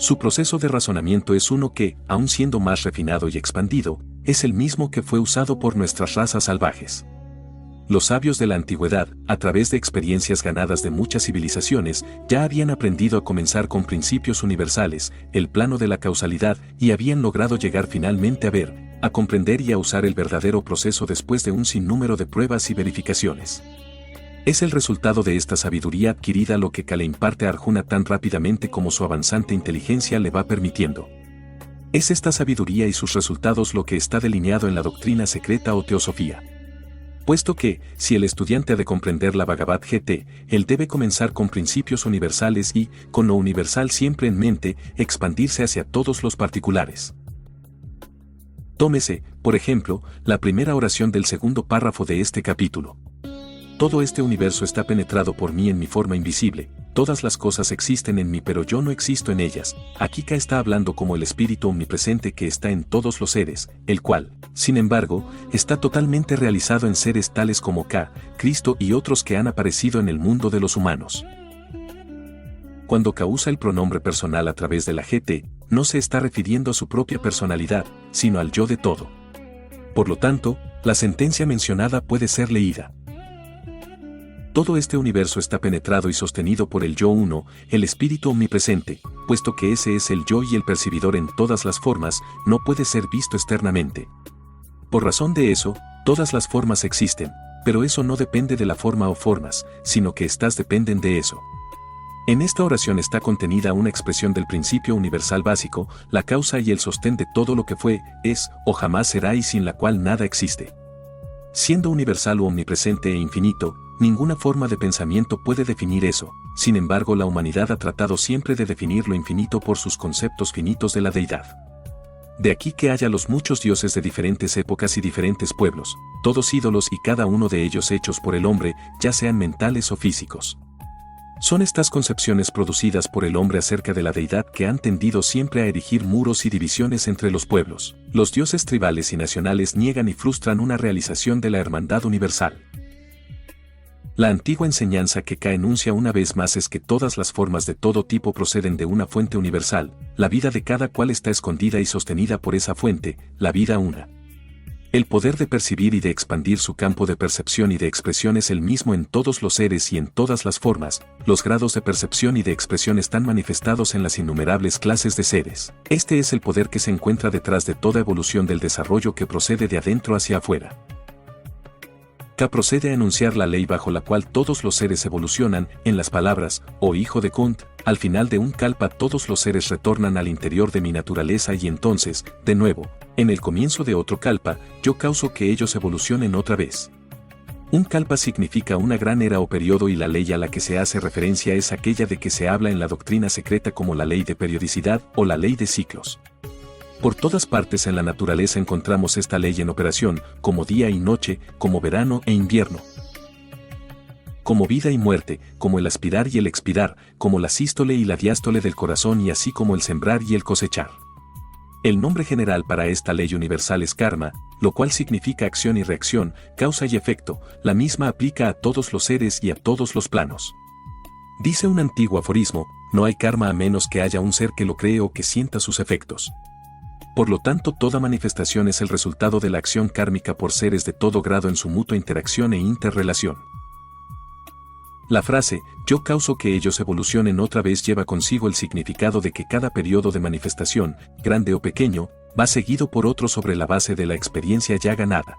Su proceso de razonamiento es uno que, aun siendo más refinado y expandido, es el mismo que fue usado por nuestras razas salvajes. Los sabios de la antigüedad, a través de experiencias ganadas de muchas civilizaciones, ya habían aprendido a comenzar con principios universales, el plano de la causalidad, y habían logrado llegar finalmente a ver, a comprender y a usar el verdadero proceso después de un sinnúmero de pruebas y verificaciones. Es el resultado de esta sabiduría adquirida lo que le imparte a Arjuna tan rápidamente como su avanzante inteligencia le va permitiendo. Es esta sabiduría y sus resultados lo que está delineado en la doctrina secreta o teosofía. Puesto que, si el estudiante ha de comprender la Bhagavad Gita, él debe comenzar con principios universales y, con lo universal siempre en mente, expandirse hacia todos los particulares. Tómese, por ejemplo, la primera oración del segundo párrafo de este capítulo. Todo este universo está penetrado por mí en mi forma invisible, todas las cosas existen en mí pero yo no existo en ellas. Aquí Ka está hablando como el espíritu omnipresente que está en todos los seres, el cual, sin embargo, está totalmente realizado en seres tales como Ka, Cristo y otros que han aparecido en el mundo de los humanos. Cuando Ka usa el pronombre personal a través de la GT, no se está refiriendo a su propia personalidad, sino al yo de todo. Por lo tanto, la sentencia mencionada puede ser leída. Todo este universo está penetrado y sostenido por el Yo Uno, el Espíritu Omnipresente, puesto que ese es el Yo y el percibidor en todas las formas, no puede ser visto externamente. Por razón de eso, todas las formas existen, pero eso no depende de la forma o formas, sino que éstas dependen de eso. En esta oración está contenida una expresión del principio universal básico, la causa y el sostén de todo lo que fue, es, o jamás será y sin la cual nada existe. Siendo universal o omnipresente e infinito, ninguna forma de pensamiento puede definir eso, sin embargo la humanidad ha tratado siempre de definir lo infinito por sus conceptos finitos de la deidad. De aquí que haya los muchos dioses de diferentes épocas y diferentes pueblos, todos ídolos y cada uno de ellos hechos por el hombre, ya sean mentales o físicos. Son estas concepciones producidas por el hombre acerca de la deidad que han tendido siempre a erigir muros y divisiones entre los pueblos. Los dioses tribales y nacionales niegan y frustran una realización de la hermandad universal. La antigua enseñanza que Ka enuncia una vez más es que todas las formas de todo tipo proceden de una fuente universal, la vida de cada cual está escondida y sostenida por esa fuente, la vida una. El poder de percibir y de expandir su campo de percepción y de expresión es el mismo en todos los seres y en todas las formas, los grados de percepción y de expresión están manifestados en las innumerables clases de seres. Este es el poder que se encuentra detrás de toda evolución del desarrollo que procede de adentro hacia afuera. Ka procede a enunciar la ley bajo la cual todos los seres evolucionan, en las palabras, oh hijo de Kunt, al final de un kalpa todos los seres retornan al interior de mi naturaleza y entonces, de nuevo, en el comienzo de otro kalpa, yo causo que ellos evolucionen otra vez. Un kalpa significa una gran era o periodo y la ley a la que se hace referencia es aquella de que se habla en la doctrina secreta como la ley de periodicidad o la ley de ciclos. Por todas partes en la naturaleza encontramos esta ley en operación, como día y noche, como verano e invierno. Como vida y muerte, como el aspirar y el expirar, como la sístole y la diástole del corazón y así como el sembrar y el cosechar. El nombre general para esta ley universal es karma, lo cual significa acción y reacción, causa y efecto, la misma aplica a todos los seres y a todos los planos. Dice un antiguo aforismo, no hay karma a menos que haya un ser que lo cree o que sienta sus efectos. Por lo tanto, toda manifestación es el resultado de la acción kármica por seres de todo grado en su mutua interacción e interrelación. La frase, yo causo que ellos evolucionen otra vez lleva consigo el significado de que cada periodo de manifestación, grande o pequeño, va seguido por otro sobre la base de la experiencia ya ganada.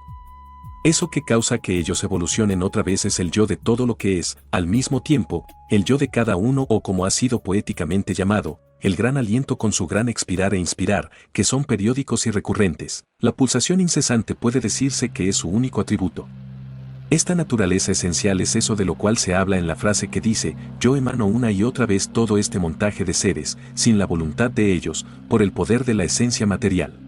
Eso que causa que ellos evolucionen otra vez es el yo de todo lo que es, al mismo tiempo, el yo de cada uno o como ha sido poéticamente llamado, el gran aliento con su gran expirar e inspirar, que son periódicos y recurrentes. La pulsación incesante puede decirse que es su único atributo. Esta naturaleza esencial es eso de lo cual se habla en la frase que dice, yo emano una y otra vez todo este montaje de seres, sin la voluntad de ellos, por el poder de la esencia material.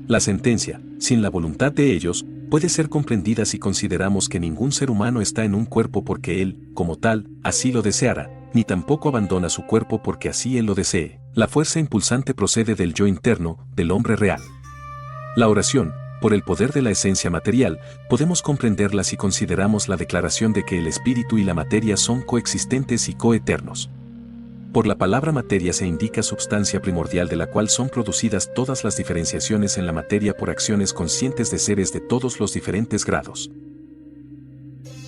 La sentencia, sin la voluntad de ellos, puede ser comprendida si consideramos que ningún ser humano está en un cuerpo porque él, como tal, así lo deseara, ni tampoco abandona su cuerpo porque así él lo desee. La fuerza impulsante procede del yo interno, del hombre real. La oración, por el poder de la esencia material, podemos comprenderla si consideramos la declaración de que el espíritu y la materia son coexistentes y coeternos. Por la palabra materia se indica substancia primordial de la cual son producidas todas las diferenciaciones en la materia por acciones conscientes de seres de todos los diferentes grados.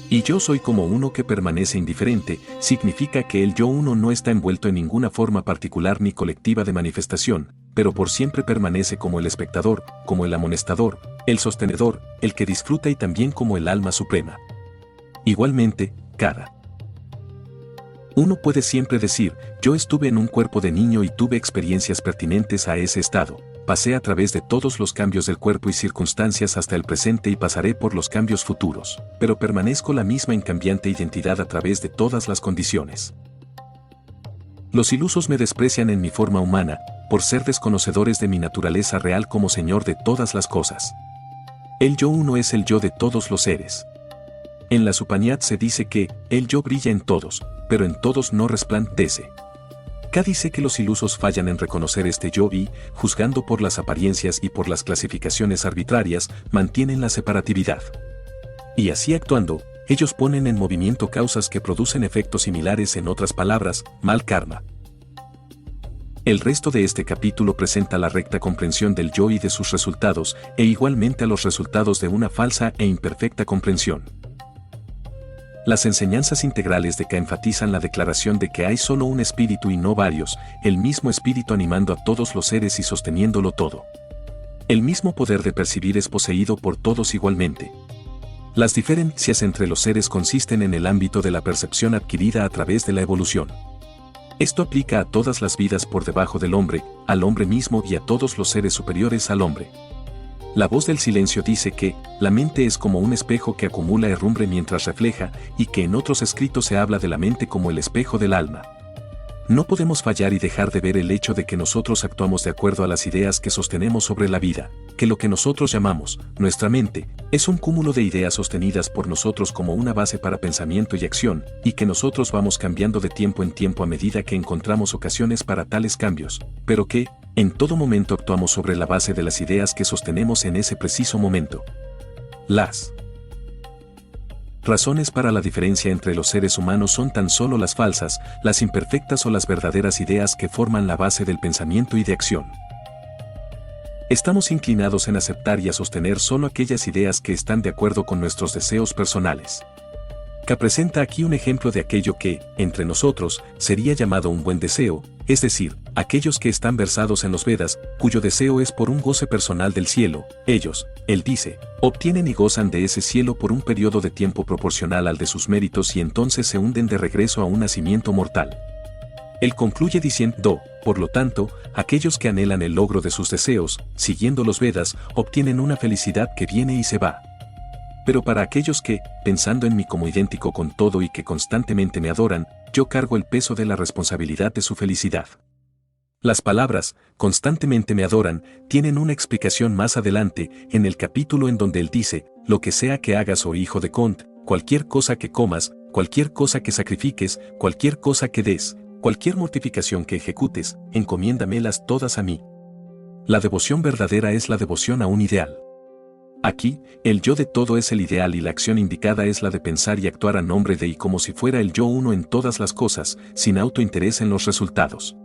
Y yo soy como uno que permanece indiferente, significa que el yo uno no está envuelto en ninguna forma particular ni colectiva de manifestación, pero por siempre permanece como el espectador, como el amonestador, el sostenedor, el que disfruta y también como el alma suprema. Igualmente, cada uno puede siempre decir, yo estuve en un cuerpo de niño y tuve experiencias pertinentes a ese estado, pasé a través de todos los cambios del cuerpo y circunstancias hasta el presente y pasaré por los cambios futuros, pero permanezco la misma incambiante identidad a través de todas las condiciones. Los ilusos me desprecian en mi forma humana, por ser desconocedores de mi naturaleza real como Señor de todas las cosas. El yo uno es el yo de todos los seres. En la Upanishad se dice que, el yo brilla en todos, pero en todos no resplandece. K dice que los ilusos fallan en reconocer este yo y, juzgando por las apariencias y por las clasificaciones arbitrarias, mantienen la separatividad. Y así actuando, ellos ponen en movimiento causas que producen efectos similares, en otras palabras, mal karma. El resto de este capítulo presenta la recta comprensión del yo y de sus resultados, e igualmente a los resultados de una falsa e imperfecta comprensión. Las enseñanzas integrales de K enfatizan la declaración de que hay solo un espíritu y no varios, el mismo espíritu animando a todos los seres y sosteniéndolo todo. El mismo poder de percibir es poseído por todos igualmente. Las diferencias entre los seres consisten en el ámbito de la percepción adquirida a través de la evolución. Esto aplica a todas las vidas por debajo del hombre, al hombre mismo y a todos los seres superiores al hombre. La voz del silencio dice que, la mente es como un espejo que acumula herrumbre mientras refleja, y que en otros escritos se habla de la mente como el espejo del alma. No podemos fallar y dejar de ver el hecho de que nosotros actuamos de acuerdo a las ideas que sostenemos sobre la vida, que lo que nosotros llamamos, nuestra mente, es un cúmulo de ideas sostenidas por nosotros como una base para pensamiento y acción, y que nosotros vamos cambiando de tiempo en tiempo a medida que encontramos ocasiones para tales cambios, pero que, en todo momento actuamos sobre la base de las ideas que sostenemos en ese preciso momento. Las razones para la diferencia entre los seres humanos son tan solo las falsas, las imperfectas o las verdaderas ideas que forman la base del pensamiento y de acción. Estamos inclinados en aceptar y a sostener solo aquellas ideas que están de acuerdo con nuestros deseos personales. K presenta aquí un ejemplo de aquello que, entre nosotros, sería llamado un buen deseo, es decir, aquellos que están versados en los Vedas, cuyo deseo es por un goce personal del cielo, ellos, él dice, obtienen y gozan de ese cielo por un periodo de tiempo proporcional al de sus méritos y entonces se hunden de regreso a un nacimiento mortal. Él concluye diciendo, por lo tanto, aquellos que anhelan el logro de sus deseos, siguiendo los Vedas, obtienen una felicidad que viene y se va. Pero para aquellos que, pensando en mí como idéntico con todo y que constantemente me adoran, yo cargo el peso de la responsabilidad de su felicidad. Las palabras, constantemente me adoran, tienen una explicación más adelante, en el capítulo en donde él dice, lo que sea que hagas oh hijo de Cont, cualquier cosa que comas, cualquier cosa que sacrifiques, cualquier cosa que des, cualquier mortificación que ejecutes, encomiéndamelas todas a mí. La devoción verdadera es la devoción a un ideal. Aquí, el yo de todo es el ideal y la acción indicada es la de pensar y actuar a nombre de y como si fuera el yo uno en todas las cosas, sin autointerés en los resultados.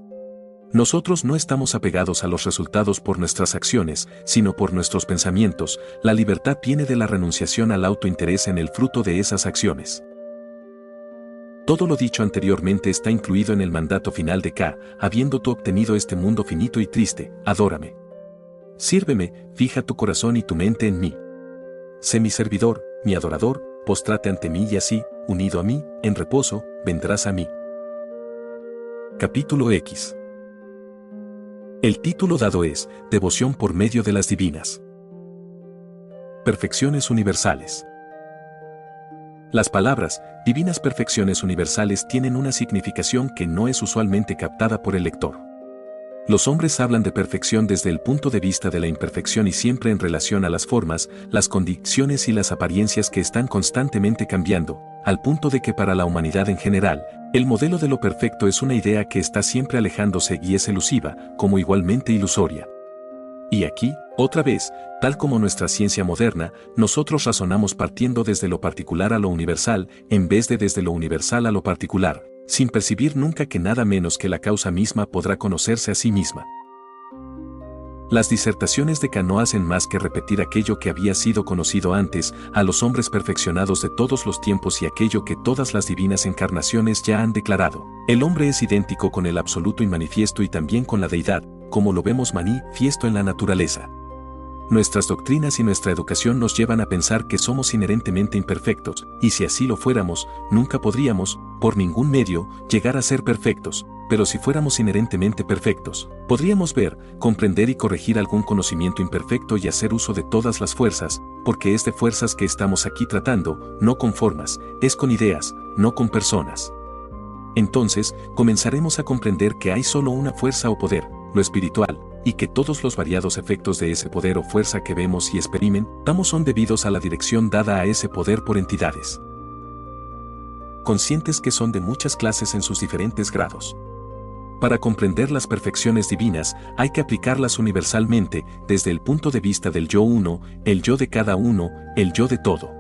Nosotros no estamos apegados a los resultados por nuestras acciones, sino por nuestros pensamientos. La libertad viene de la renunciación al autointerés en el fruto de esas acciones. Todo lo dicho anteriormente está incluido en el mandato final de K, habiendo tú obtenido este mundo finito y triste, adórame. Sírveme, fija tu corazón y tu mente en mí. Sé mi servidor, mi adorador, póstrate ante mí y así, unido a mí, en reposo, vendrás a mí. Capítulo X. El título dado es, Devoción por medio de las divinas perfecciones universales. Las palabras, divinas perfecciones universales tienen una significación que no es usualmente captada por el lector. Los hombres hablan de perfección desde el punto de vista de la imperfección y siempre en relación a las formas, las condiciones y las apariencias que están constantemente cambiando, al punto de que para la humanidad en general, el modelo de lo perfecto es una idea que está siempre alejándose y es elusiva, como igualmente ilusoria. Y aquí, otra vez, tal como nuestra ciencia moderna, nosotros razonamos partiendo desde lo particular a lo universal, en vez de desde lo universal a lo particular, sin percibir nunca que nada menos que la causa misma podrá conocerse a sí misma. Las disertaciones de Kant no hacen más que repetir aquello que había sido conocido antes a los hombres perfeccionados de todos los tiempos y aquello que todas las divinas encarnaciones ya han declarado. El hombre es idéntico con el absoluto y manifiesto y también con la deidad, como lo vemos manifiesto en la naturaleza. Nuestras doctrinas y nuestra educación nos llevan a pensar que somos inherentemente imperfectos, y si así lo fuéramos, nunca podríamos, por ningún medio, llegar a ser perfectos, pero si fuéramos inherentemente perfectos, podríamos ver, comprender y corregir algún conocimiento imperfecto y hacer uso de todas las fuerzas, porque es de fuerzas que estamos aquí tratando, no con formas, es con ideas, no con personas. Entonces, comenzaremos a comprender que hay solo una fuerza o poder, lo espiritual, y que todos los variados efectos de ese poder o fuerza que vemos y experimentamos son debidos a la dirección dada a ese poder por entidades conscientes que son de muchas clases en sus diferentes grados. Para comprender las perfecciones divinas, hay que aplicarlas universalmente, desde el punto de vista del yo uno, el yo de cada uno, el yo de todo.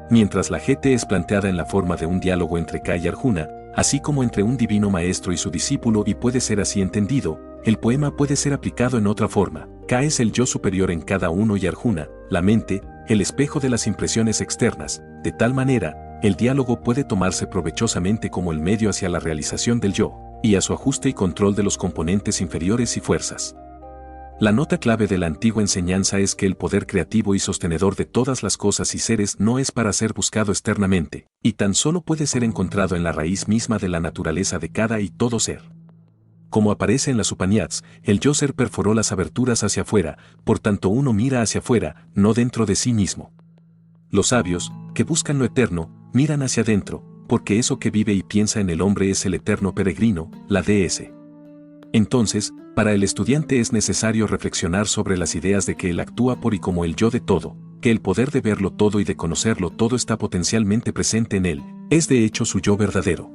Mientras la GT es planteada en la forma de un diálogo entre K y Arjuna, así como entre un divino maestro y su discípulo y puede ser así entendido, el poema puede ser aplicado en otra forma. K es el yo superior en cada uno y Arjuna, la mente, el espejo de las impresiones externas, de tal manera, el diálogo puede tomarse provechosamente como el medio hacia la realización del yo, y a su ajuste y control de los componentes inferiores y fuerzas. La nota clave de la antigua enseñanza es que el poder creativo y sostenedor de todas las cosas y seres no es para ser buscado externamente, y tan solo puede ser encontrado en la raíz misma de la naturaleza de cada y todo ser. Como aparece en las Upanishads, el yo ser perforó las aberturas hacia afuera, por tanto uno mira hacia afuera, no dentro de sí mismo. Los sabios, que buscan lo eterno, miran hacia adentro, porque eso que vive y piensa en el hombre es el eterno peregrino, la DS. Entonces, para el estudiante es necesario reflexionar sobre las ideas de que él actúa por y como el yo de todo, que el poder de verlo todo y de conocerlo todo está potencialmente presente en él, es de hecho su yo verdadero.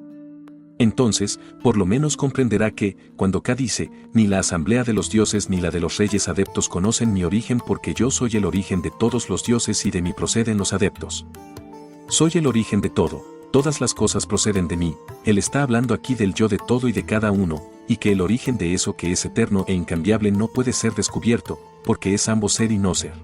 Entonces, por lo menos comprenderá que, cuando K dice, ni la asamblea de los dioses ni la de los reyes adeptos conocen mi origen porque yo soy el origen de todos los dioses y de mí proceden los adeptos. Soy el origen de todo, todas las cosas proceden de mí, él está hablando aquí del yo de todo y de cada uno, y que el origen de eso que es eterno e incambiable no puede ser descubierto, porque es ambos ser y no ser.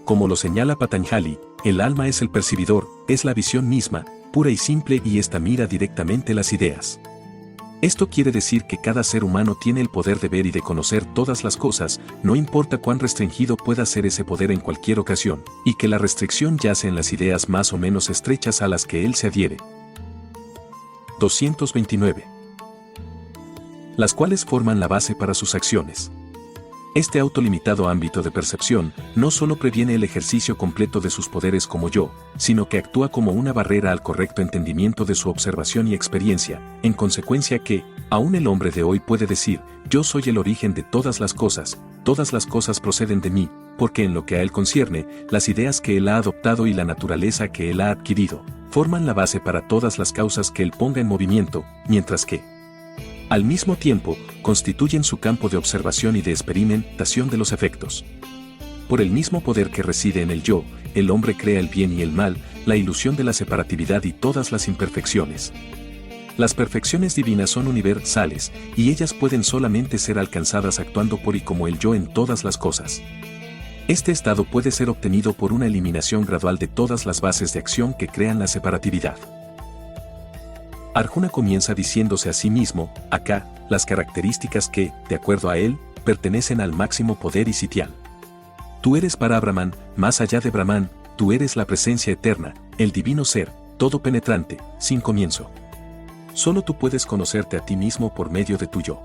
Como lo señala Patanjali, el alma es el percibidor, es la visión misma, pura y simple y esta mira directamente las ideas. Esto quiere decir que cada ser humano tiene el poder de ver y de conocer todas las cosas, no importa cuán restringido pueda ser ese poder en cualquier ocasión, y que la restricción yace en las ideas más o menos estrechas a las que él se adhiere. 229. Las cuales forman la base para sus acciones. Este autolimitado ámbito de percepción no solo previene el ejercicio completo de sus poderes como yo, sino que actúa como una barrera al correcto entendimiento de su observación y experiencia, en consecuencia que, aún el hombre de hoy puede decir, yo soy el origen de todas las cosas proceden de mí, porque en lo que a él concierne, las ideas que él ha adoptado y la naturaleza que él ha adquirido, forman la base para todas las causas que él ponga en movimiento, mientras que, al mismo tiempo, constituyen su campo de observación y de experimentación de los efectos. Por el mismo poder que reside en el yo, el hombre crea el bien y el mal, la ilusión de la separatividad y todas las imperfecciones. Las perfecciones divinas son universales, y ellas pueden solamente ser alcanzadas actuando por y como el yo en todas las cosas. Este estado puede ser obtenido por una eliminación gradual de todas las bases de acción que crean la separatividad. Arjuna comienza diciéndose a sí mismo, acá, las características que, de acuerdo a él, pertenecen al máximo poder y sitial. Tú eres para Brahman, más allá de Brahman, tú eres la presencia eterna, el divino ser, todo penetrante, sin comienzo. Solo tú puedes conocerte a ti mismo por medio de tu yo.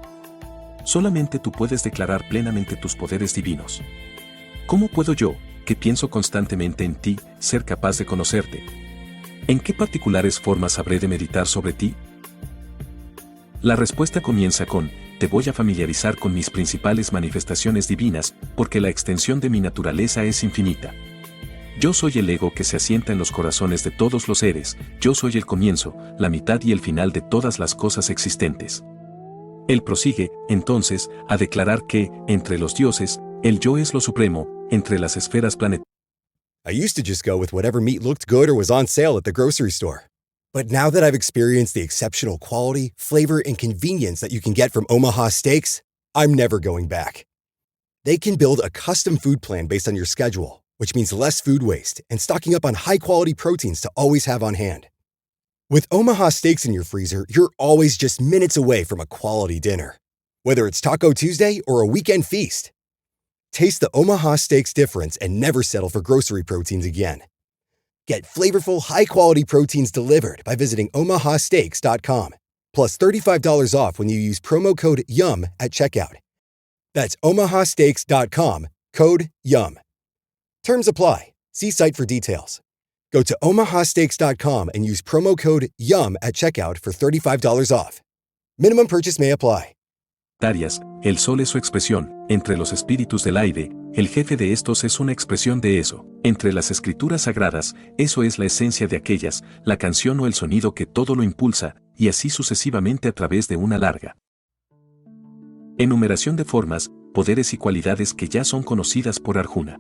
Solamente tú puedes declarar plenamente tus poderes divinos. ¿Cómo puedo yo, que pienso constantemente en ti, ser capaz de conocerte? ¿En qué particulares formas habré de meditar sobre ti? La respuesta comienza con, te voy a familiarizar con mis principales manifestaciones divinas, porque la extensión de mi naturaleza es infinita. Yo soy el ego que se asienta en los corazones de todos los seres, yo soy el comienzo, la mitad y el final de todas las cosas existentes. Él prosigue, entonces, a declarar que, entre los dioses, el yo es lo supremo, entre las esferas planetarias. I used to just go with whatever meat looked good or was on sale at the grocery store. But now that I've experienced the exceptional quality, flavor, and convenience that you can get from Omaha Steaks, I'm never going back. They can build a custom food plan based on your schedule, which means less food waste and stocking up on high-quality proteins to always have on hand. With Omaha Steaks in your freezer, you're always just minutes away from a quality dinner. Whether it's Taco Tuesday or a weekend feast. Taste the Omaha Steaks difference and never settle for grocery proteins again. Get flavorful, high-quality proteins delivered by visiting omahasteaks.com. Plus $35 off when you use promo code YUM at checkout. That's omahasteaks.com, code YUM. Terms apply. See site for details. Go to omahasteaks.com and use promo code YUM at checkout for $35 off. Minimum purchase may apply. El sol es su expresión, entre los espíritus del aire, el jefe de estos es una expresión de eso, entre las escrituras sagradas, eso es la esencia de aquellas, la canción o el sonido que todo lo impulsa, y así sucesivamente a través de una larga enumeración de formas, poderes y cualidades que ya son conocidas por Arjuna.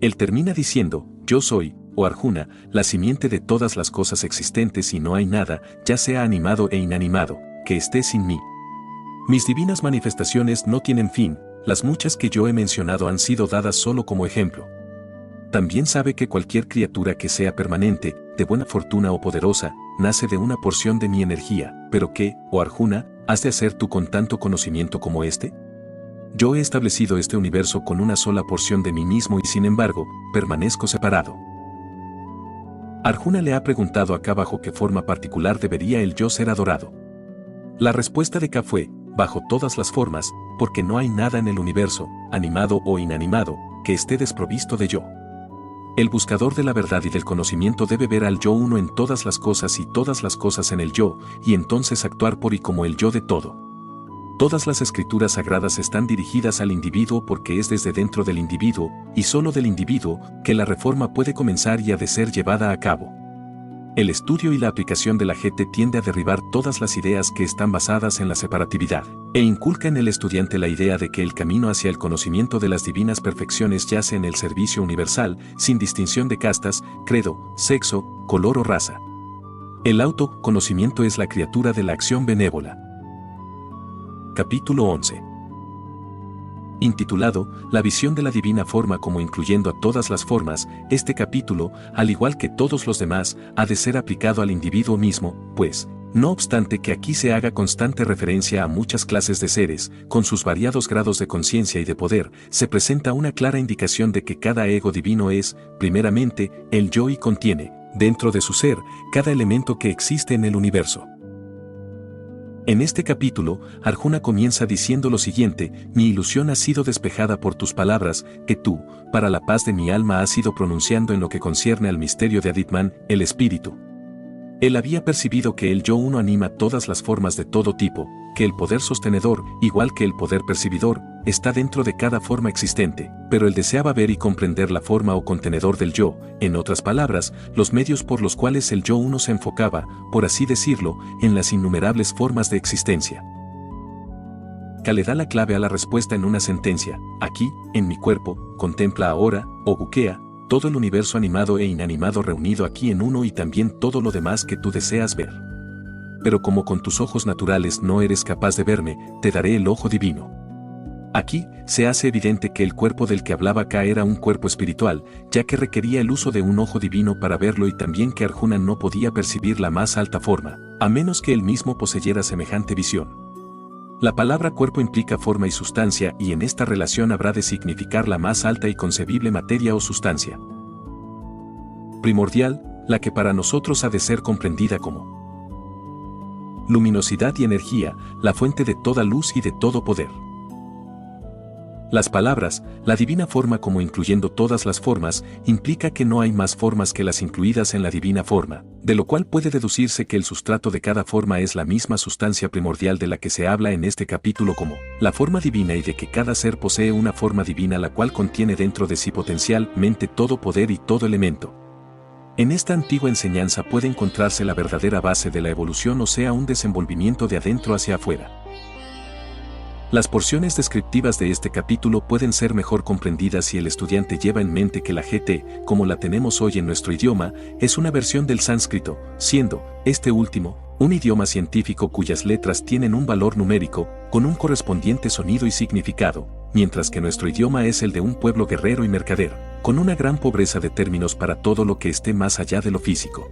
Él termina diciendo, yo soy, o Arjuna, la simiente de todas las cosas existentes y no hay nada, ya sea animado e inanimado, que esté sin mí. Mis divinas manifestaciones no tienen fin, las muchas que yo he mencionado han sido dadas solo como ejemplo. También sabe que cualquier criatura que sea permanente, de buena fortuna o poderosa, nace de una porción de mi energía, pero ¿qué, oh Arjuna, has de hacer tú con tanto conocimiento como este? Yo he establecido este universo con una sola porción de mí mismo y sin embargo, permanezco separado. Arjuna le ha preguntado a K bajo qué forma particular debería el yo ser adorado. La respuesta de K fue, bajo todas las formas, porque no hay nada en el universo, animado o inanimado, que esté desprovisto de yo. El buscador de la verdad y del conocimiento debe ver al yo uno en todas las cosas y todas las cosas en el yo, y entonces actuar por y como el yo de todo. Todas las escrituras sagradas están dirigidas al individuo porque es desde dentro del individuo, y solo del individuo, que la reforma puede comenzar y ha de ser llevada a cabo. El estudio y la aplicación de la GT tiende a derribar todas las ideas que están basadas en la separatividad, e inculca en el estudiante la idea de que el camino hacia el conocimiento de las divinas perfecciones yace en el servicio universal, sin distinción de castas, credo, sexo, color o raza. El autoconocimiento es la criatura de la acción benévola. Capítulo 11. Intitulado, La visión de la divina forma como incluyendo a todas las formas, este capítulo, al igual que todos los demás, ha de ser aplicado al individuo mismo, pues, no obstante que aquí se haga constante referencia a muchas clases de seres, con sus variados grados de conciencia y de poder, se presenta una clara indicación de que cada ego divino es, primeramente, el yo y contiene, dentro de su ser, cada elemento que existe en el universo. En este capítulo, Arjuna comienza diciendo lo siguiente, mi ilusión ha sido despejada por tus palabras, que tú, para la paz de mi alma has ido pronunciando en lo que concierne al misterio de Aditman, el espíritu. Él había percibido que el yo uno anima todas las formas de todo tipo, que el poder sostenedor, igual que el poder percibidor, está dentro de cada forma existente, pero él deseaba ver y comprender la forma o contenedor del yo, en otras palabras, los medios por los cuales el yo uno se enfocaba, por así decirlo, en las innumerables formas de existencia. K le da la clave a la respuesta en una sentencia, aquí, en mi cuerpo, contempla ahora, o buquea, todo el universo animado e inanimado reunido aquí en uno y también todo lo demás que tú deseas ver. Pero como con tus ojos naturales no eres capaz de verme, te daré el ojo divino. Aquí, se hace evidente que el cuerpo del que hablaba K era un cuerpo espiritual, ya que requería el uso de un ojo divino para verlo y también que Arjuna no podía percibir la más alta forma, a menos que él mismo poseyera semejante visión. La palabra cuerpo implica forma y sustancia y en esta relación habrá de significar la más alta y concebible materia o sustancia. Primordial, la que para nosotros ha de ser comprendida como luminosidad y energía, la fuente de toda luz y de todo poder. Las palabras, la divina forma como incluyendo todas las formas, implica que no hay más formas que las incluidas en la divina forma, de lo cual puede deducirse que el sustrato de cada forma es la misma sustancia primordial de la que se habla en este capítulo como la forma divina y de que cada ser posee una forma divina la cual contiene dentro de sí potencialmente todo poder y todo elemento. En esta antigua enseñanza puede encontrarse la verdadera base de la evolución, o sea, un desenvolvimiento de adentro hacia afuera. Las porciones descriptivas de este capítulo pueden ser mejor comprendidas si el estudiante lleva en mente que la GT, como la tenemos hoy en nuestro idioma, es una versión del sánscrito, siendo, este último, un idioma científico cuyas letras tienen un valor numérico, con un correspondiente sonido y significado, mientras que nuestro idioma es el de un pueblo guerrero y mercader, con una gran pobreza de términos para todo lo que esté más allá de lo físico.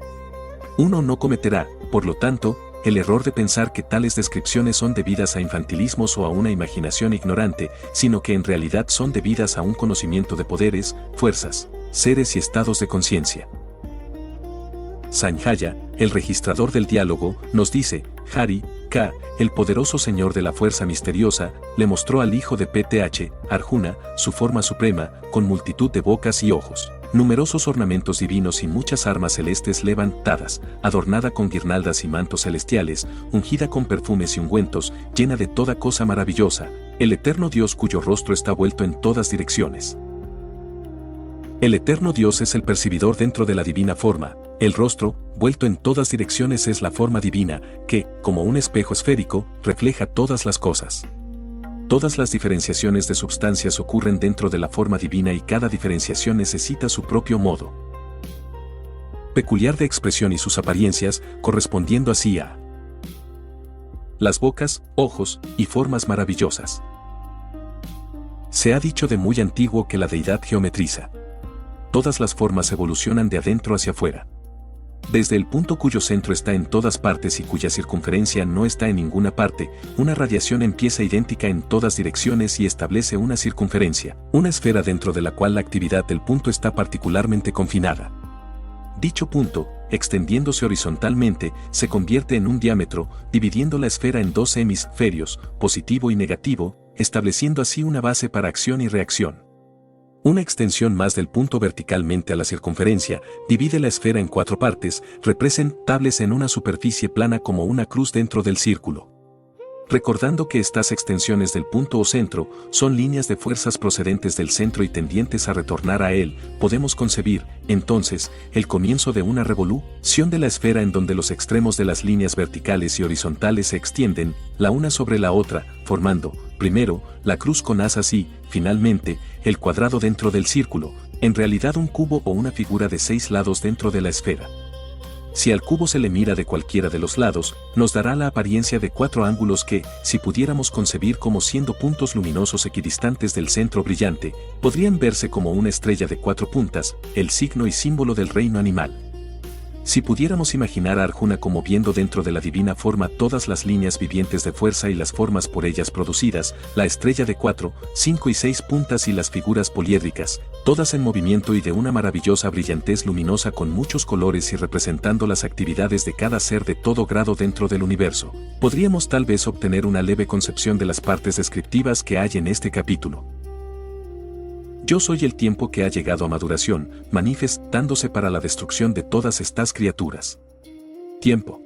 Uno no cometerá, por lo tanto, el error de pensar que tales descripciones son debidas a infantilismos o a una imaginación ignorante, sino que en realidad son debidas a un conocimiento de poderes, fuerzas, seres y estados de conciencia. Sanjaya, el registrador del diálogo, nos dice, Hari, K, el poderoso señor de la fuerza misteriosa, le mostró al hijo de PTH, Arjuna, su forma suprema, con multitud de bocas y ojos, numerosos ornamentos divinos y muchas armas celestes levantadas, adornada con guirnaldas y mantos celestiales, ungida con perfumes y ungüentos, llena de toda cosa maravillosa, el eterno Dios cuyo rostro está vuelto en todas direcciones. El eterno Dios es el percibidor dentro de la divina forma. El rostro, vuelto en todas direcciones, es la forma divina, que, como un espejo esférico, refleja todas las cosas. Todas las diferenciaciones de substancias ocurren dentro de la forma divina y cada diferenciación necesita su propio modo peculiar de expresión y sus apariencias, correspondiendo así a las bocas, ojos y formas maravillosas. Se ha dicho de muy antiguo que la deidad geometriza. Todas las formas evolucionan de adentro hacia afuera. Desde el punto cuyo centro está en todas partes y cuya circunferencia no está en ninguna parte, una radiación empieza idéntica en todas direcciones y establece una circunferencia, una esfera dentro de la cual la actividad del punto está particularmente confinada. Dicho punto, extendiéndose horizontalmente, se convierte en un diámetro, dividiendo la esfera en dos hemisferios, positivo y negativo, estableciendo así una base para acción y reacción. Una extensión más del punto verticalmente a la circunferencia divide la esfera en cuatro partes, representables en una superficie plana como una cruz dentro del círculo. Recordando que estas extensiones del punto o centro son líneas de fuerzas procedentes del centro y tendientes a retornar a él, podemos concebir, entonces, el comienzo de una revolución de la esfera en donde los extremos de las líneas verticales y horizontales se extienden, la una sobre la otra, formando, primero, la cruz con asas y, finalmente, el cuadrado dentro del círculo, en realidad un cubo o una figura de 6 lados dentro de la esfera. Si al cubo se le mira de cualquiera de los lados, nos dará la apariencia de 4 ángulos que, si pudiéramos concebir como siendo puntos luminosos equidistantes del centro brillante, podrían verse como una estrella de 4 puntas, el signo y símbolo del reino animal. Si pudiéramos imaginar a Arjuna como viendo dentro de la divina forma todas las líneas vivientes de fuerza y las formas por ellas producidas, la estrella de 4, 5 y 6 puntas y las figuras poliédricas, todas en movimiento y de una maravillosa brillantez luminosa con muchos colores y representando las actividades de cada ser de todo grado dentro del universo, podríamos tal vez obtener una leve concepción de las partes descriptivas que hay en este capítulo. Yo soy el tiempo que ha llegado a maduración, manifestándose para la destrucción de todas estas criaturas. Tiempo.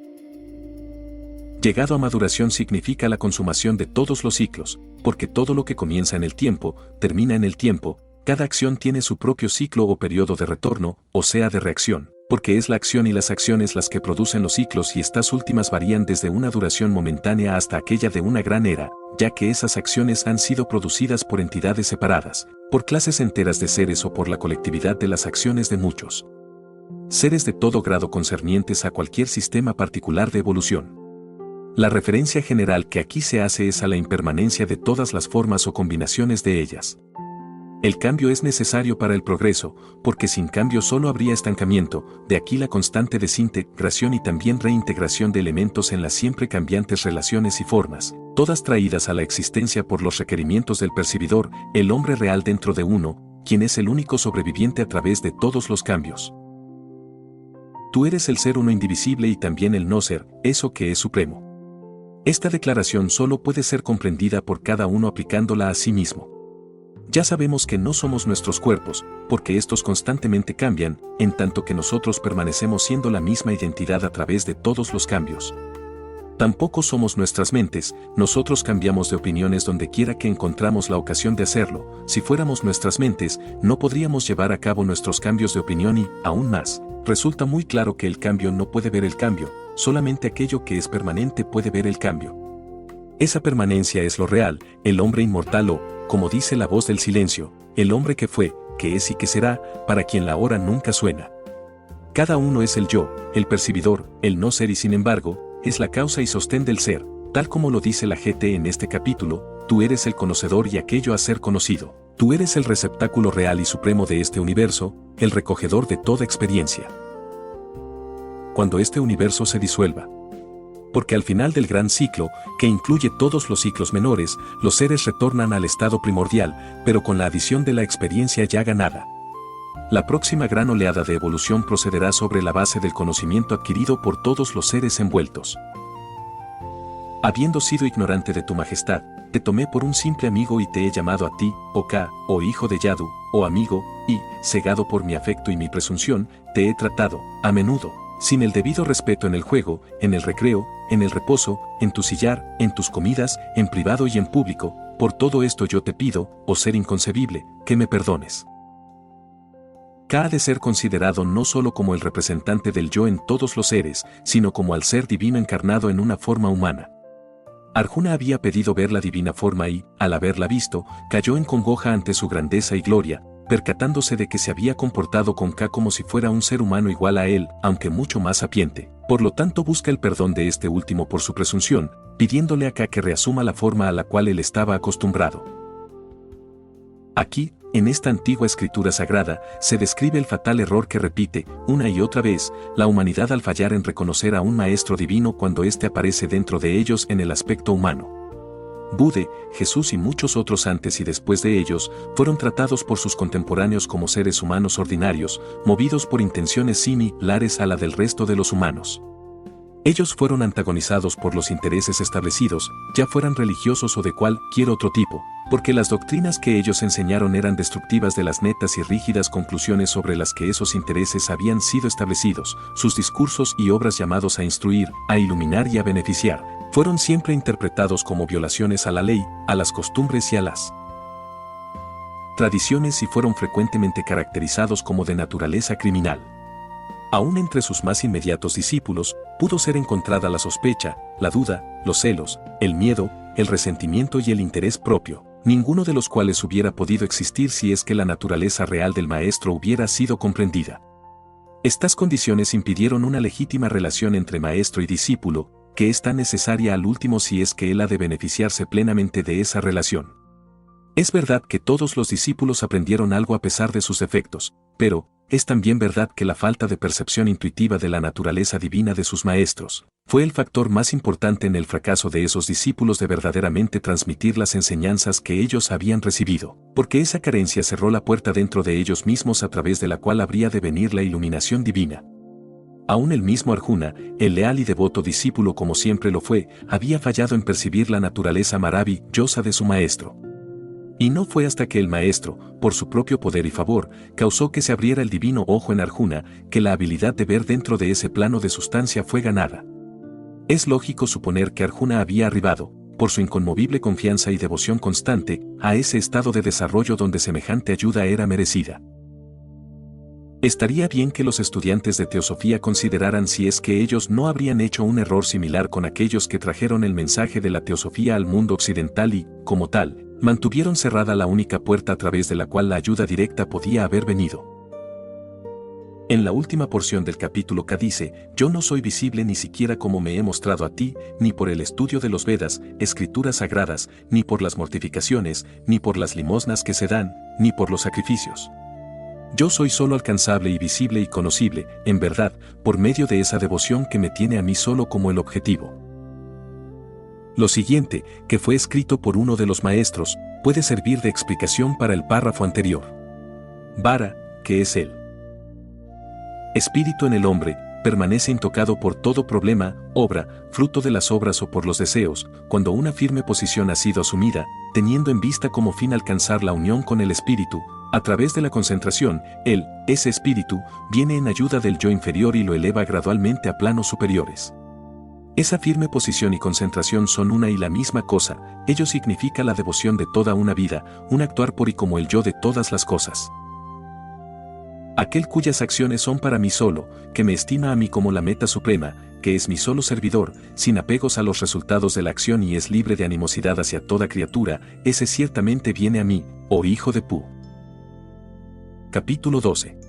Llegado a maduración significa la consumación de todos los ciclos, porque todo lo que comienza en el tiempo, termina en el tiempo, cada acción tiene su propio ciclo o periodo de retorno, o sea de reacción, porque es la acción y las acciones las que producen los ciclos y estas últimas varían desde una duración momentánea hasta aquella de una gran era, ya que esas acciones han sido producidas por entidades separadas, por clases enteras de seres o por la colectividad de las acciones de muchos seres de todo grado concernientes a cualquier sistema particular de evolución. La referencia general que aquí se hace es a la impermanencia de todas las formas o combinaciones de ellas. El cambio es necesario para el progreso, porque sin cambio solo habría estancamiento, de aquí la constante desintegración y también reintegración de elementos en las siempre cambiantes relaciones y formas, todas traídas a la existencia por los requerimientos del percibidor, el hombre real dentro de uno, quien es el único sobreviviente a través de todos los cambios. Tú eres el ser uno indivisible y también el no ser, eso que es supremo. Esta declaración solo puede ser comprendida por cada uno aplicándola a sí mismo. Ya sabemos que no somos nuestros cuerpos, porque estos constantemente cambian, en tanto que nosotros permanecemos siendo la misma identidad a través de todos los cambios. Tampoco somos nuestras mentes, nosotros cambiamos de opiniones donde quiera que encontramos la ocasión de hacerlo. Si fuéramos nuestras mentes, no podríamos llevar a cabo nuestros cambios de opinión y, aún más, resulta muy claro que el cambio no puede ver el cambio, solamente aquello que es permanente puede ver el cambio. Esa permanencia es lo real, el hombre inmortal o, como dice la voz del silencio, el hombre que fue, que es y que será, para quien la hora nunca suena. Cada uno es el yo, el percibidor, el no ser y sin embargo, es la causa y sostén del ser, tal como lo dice la GT en este capítulo, tú eres el conocedor y aquello a ser conocido, tú eres el receptáculo real y supremo de este universo, el recogedor de toda experiencia. Cuando este universo se disuelva, porque al final del gran ciclo, que incluye todos los ciclos menores, los seres retornan al estado primordial, pero con la adición de la experiencia ya ganada. La próxima gran oleada de evolución procederá sobre la base del conocimiento adquirido por todos los seres envueltos. Habiendo sido ignorante de tu majestad, te tomé por un simple amigo y te he llamado a ti, oh Ka, oh hijo de Yadu, oh amigo, y, cegado por mi afecto y mi presunción, te he tratado, a menudo, sin el debido respeto en el juego, en el recreo, en el reposo, en tu sillar, en tus comidas, en privado y en público. Por todo esto yo te pido, oh ser inconcebible, que me perdones. Ka ha de ser considerado no solo como el representante del yo en todos los seres, sino como al ser divino encarnado en una forma humana. Arjuna había pedido ver la divina forma y, al haberla visto, cayó en congoja ante su grandeza y gloria, percatándose de que se había comportado con Ka como si fuera un ser humano igual a él, aunque mucho más sapiente. Por lo tanto busca el perdón de este último por su presunción, pidiéndole a Ka que reasuma la forma a la cual él estaba acostumbrado. Aquí, en esta antigua escritura sagrada, se describe el fatal error que repite, una y otra vez, la humanidad al fallar en reconocer a un maestro divino cuando éste aparece dentro de ellos en el aspecto humano. Buda, Jesús y muchos otros antes y después de ellos, fueron tratados por sus contemporáneos como seres humanos ordinarios, movidos por intenciones similares a la del resto de los humanos. Ellos fueron antagonizados por los intereses establecidos, ya fueran religiosos o de cualquier otro tipo, porque las doctrinas que ellos enseñaron eran destructivas de las netas y rígidas conclusiones sobre las que esos intereses habían sido establecidos. Sus discursos y obras llamados a instruir, a iluminar y a beneficiar, fueron siempre interpretados como violaciones a la ley, a las costumbres y a las tradiciones y fueron frecuentemente caracterizados como de naturaleza criminal. Aún entre sus más inmediatos discípulos, pudo ser encontrada la sospecha, la duda, los celos, el miedo, el resentimiento y el interés propio, ninguno de los cuales hubiera podido existir si es que la naturaleza real del maestro hubiera sido comprendida. Estas condiciones impidieron una legítima relación entre maestro y discípulo, que es tan necesaria al último si es que él ha de beneficiarse plenamente de esa relación. Es verdad que todos los discípulos aprendieron algo a pesar de sus defectos, pero, es también verdad que la falta de percepción intuitiva de la naturaleza divina de sus maestros fue el factor más importante en el fracaso de esos discípulos de verdaderamente transmitir las enseñanzas que ellos habían recibido, porque esa carencia cerró la puerta dentro de ellos mismos a través de la cual habría de venir la iluminación divina. Aún el mismo Arjuna, el leal y devoto discípulo como siempre lo fue, había fallado en percibir la naturaleza maravillosa de su maestro. Y no fue hasta que el maestro, por su propio poder y favor, causó que se abriera el divino ojo en Arjuna, que la habilidad de ver dentro de ese plano de sustancia fue ganada. Es lógico suponer que Arjuna había arribado, por su inconmovible confianza y devoción constante, a ese estado de desarrollo donde semejante ayuda era merecida. Estaría bien que los estudiantes de teosofía consideraran si es que ellos no habrían hecho un error similar con aquellos que trajeron el mensaje de la teosofía al mundo occidental y, como tal, mantuvieron cerrada la única puerta a través de la cual la ayuda directa podía haber venido. En la última porción del capítulo K dice, yo no soy visible ni siquiera como me he mostrado a ti, ni por el estudio de los Vedas, escrituras sagradas, ni por las mortificaciones, ni por las limosnas que se dan, ni por los sacrificios. Yo soy solo alcanzable y visible y conocible, en verdad, por medio de esa devoción que me tiene a mí solo como el objetivo. Lo siguiente, que fue escrito por uno de los maestros, puede servir de explicación para el párrafo anterior. Vara, que es el espíritu en el hombre, permanece intocado por todo problema, obra, fruto de las obras o por los deseos, cuando una firme posición ha sido asumida, teniendo en vista como fin alcanzar la unión con el espíritu. A través de la concentración, ese espíritu, viene en ayuda del yo inferior y lo eleva gradualmente a planos superiores. Esa firme posición y concentración son una y la misma cosa, ello significa la devoción de toda una vida, un actuar por y como el yo de todas las cosas. Aquel cuyas acciones son para mí solo, que me estima a mí como la meta suprema, que es mi solo servidor, sin apegos a los resultados de la acción y es libre de animosidad hacia toda criatura, ese ciertamente viene a mí, oh hijo de Pu. Capítulo 12.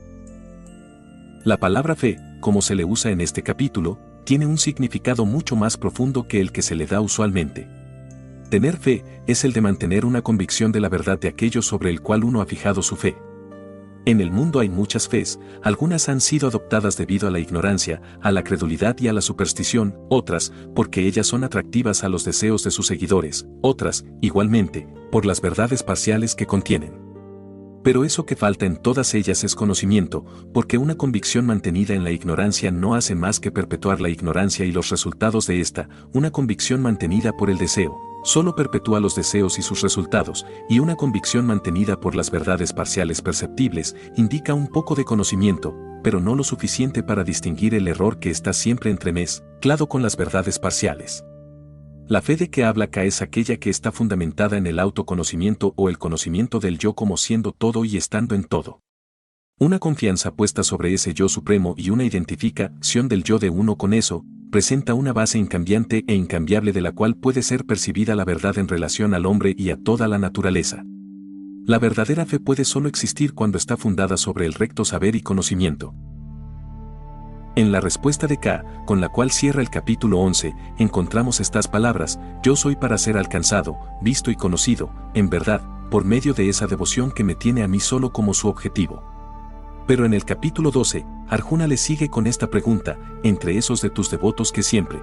La palabra fe, como se le usa en este capítulo, tiene un significado mucho más profundo que el que se le da usualmente. Tener fe es el de mantener una convicción de la verdad de aquello sobre el cual uno ha fijado su fe. En el mundo hay muchas fes, algunas han sido adoptadas debido a la ignorancia, a la credulidad y a la superstición, otras, porque ellas son atractivas a los deseos de sus seguidores, otras, igualmente, por las verdades parciales que contienen. Pero eso que falta en todas ellas es conocimiento, porque una convicción mantenida en la ignorancia no hace más que perpetuar la ignorancia y los resultados de esta, una convicción mantenida por el deseo solo perpetúa los deseos y sus resultados, y una convicción mantenida por las verdades parciales perceptibles indica un poco de conocimiento, pero no lo suficiente para distinguir el error que está siempre entremezclado con las verdades parciales. La fe de que habla K es aquella que está fundamentada en el autoconocimiento o el conocimiento del yo como siendo todo y estando en todo. Una confianza puesta sobre ese yo supremo y una identificación del yo de uno con eso, presenta una base incambiante e incambiable de la cual puede ser percibida la verdad en relación al hombre y a toda la naturaleza. La verdadera fe puede solo existir cuando está fundada sobre el recto saber y conocimiento. En la respuesta de K, con la cual cierra el capítulo 11, encontramos estas palabras: yo soy para ser alcanzado, visto y conocido, en verdad, por medio de esa devoción que me tiene a mí solo como su objetivo. Pero en el capítulo 12, Arjuna le sigue con esta pregunta: entre esos de tus devotos que siempre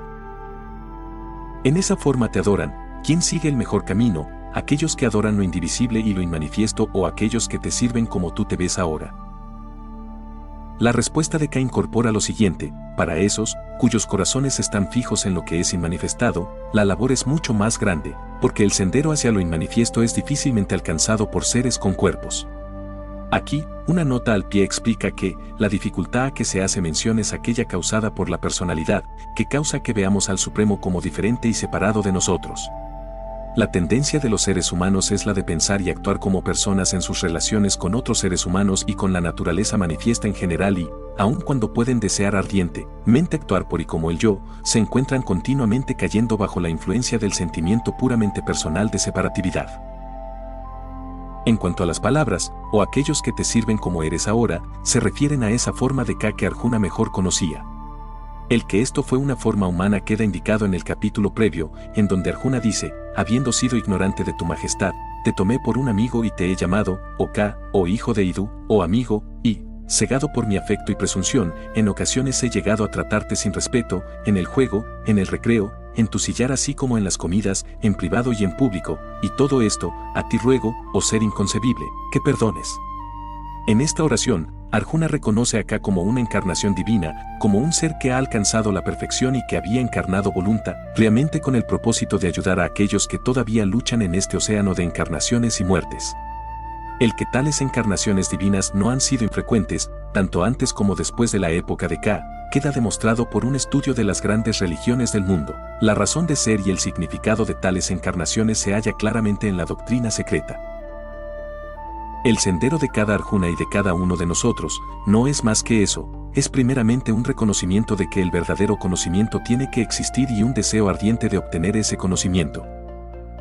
en esa forma te adoran, ¿quién sigue el mejor camino? ¿Aquellos que adoran lo indivisible y lo inmanifiesto o aquellos que te sirven como tú te ves ahora? La respuesta de K incorpora lo siguiente: para esos, cuyos corazones están fijos en lo que es inmanifestado, la labor es mucho más grande, porque el sendero hacia lo inmanifiesto es difícilmente alcanzado por seres con cuerpos. Aquí, una nota al pie explica que la dificultad a que se hace mención es aquella causada por la personalidad, que causa que veamos al Supremo como diferente y separado de nosotros. La tendencia de los seres humanos es la de pensar y actuar como personas en sus relaciones con otros seres humanos y con la naturaleza manifiesta en general y, aun cuando pueden desear ardientemente actuar por y como el yo, se encuentran continuamente cayendo bajo la influencia del sentimiento puramente personal de separatividad. En cuanto a las palabras, o aquellos que te sirven como eres ahora, se refieren a esa forma de K que Arjuna mejor conocía. El que esto fue una forma humana queda indicado en el capítulo previo, en donde Arjuna dice: habiendo sido ignorante de tu majestad, te tomé por un amigo y te he llamado, oh K, oh hijo de Idu, oh amigo, y, cegado por mi afecto y presunción, en ocasiones he llegado a tratarte sin respeto, en el juego, en el recreo, en tu sillar así como en las comidas, en privado y en público, y todo esto, a ti ruego, oh ser inconcebible, que perdones. En esta oración, Arjuna reconoce a K como una encarnación divina, como un ser que ha alcanzado la perfección y que había encarnado voluntariamente con el propósito de ayudar a aquellos que todavía luchan en este océano de encarnaciones y muertes. El que tales encarnaciones divinas no han sido infrecuentes, tanto antes como después de la época de K, queda demostrado por un estudio de las grandes religiones del mundo. La razón de ser y el significado de tales encarnaciones se halla claramente en la doctrina secreta. El sendero de cada Arjuna y de cada uno de nosotros no es más que eso, es primeramente un reconocimiento de que el verdadero conocimiento tiene que existir y un deseo ardiente de obtener ese conocimiento.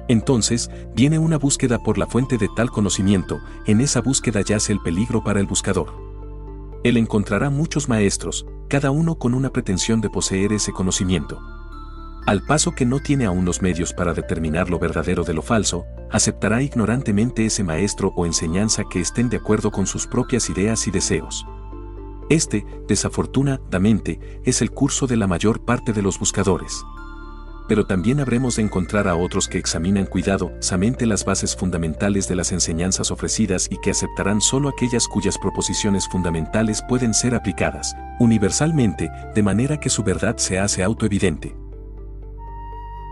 Entonces, viene una búsqueda por la fuente de tal conocimiento, en esa búsqueda yace el peligro para el buscador. Él encontrará muchos maestros, cada uno con una pretensión de poseer ese conocimiento. Al paso que no tiene aún los medios para determinar lo verdadero de lo falso, aceptará ignorantemente ese maestro o enseñanza que estén de acuerdo con sus propias ideas y deseos. Este, desafortunadamente, es el curso de la mayor parte de los buscadores. Pero también habremos de encontrar a otros que examinan cuidadosamente las bases fundamentales de las enseñanzas ofrecidas y que aceptarán solo aquellas cuyas proposiciones fundamentales pueden ser aplicadas universalmente, de manera que su verdad se hace autoevidente.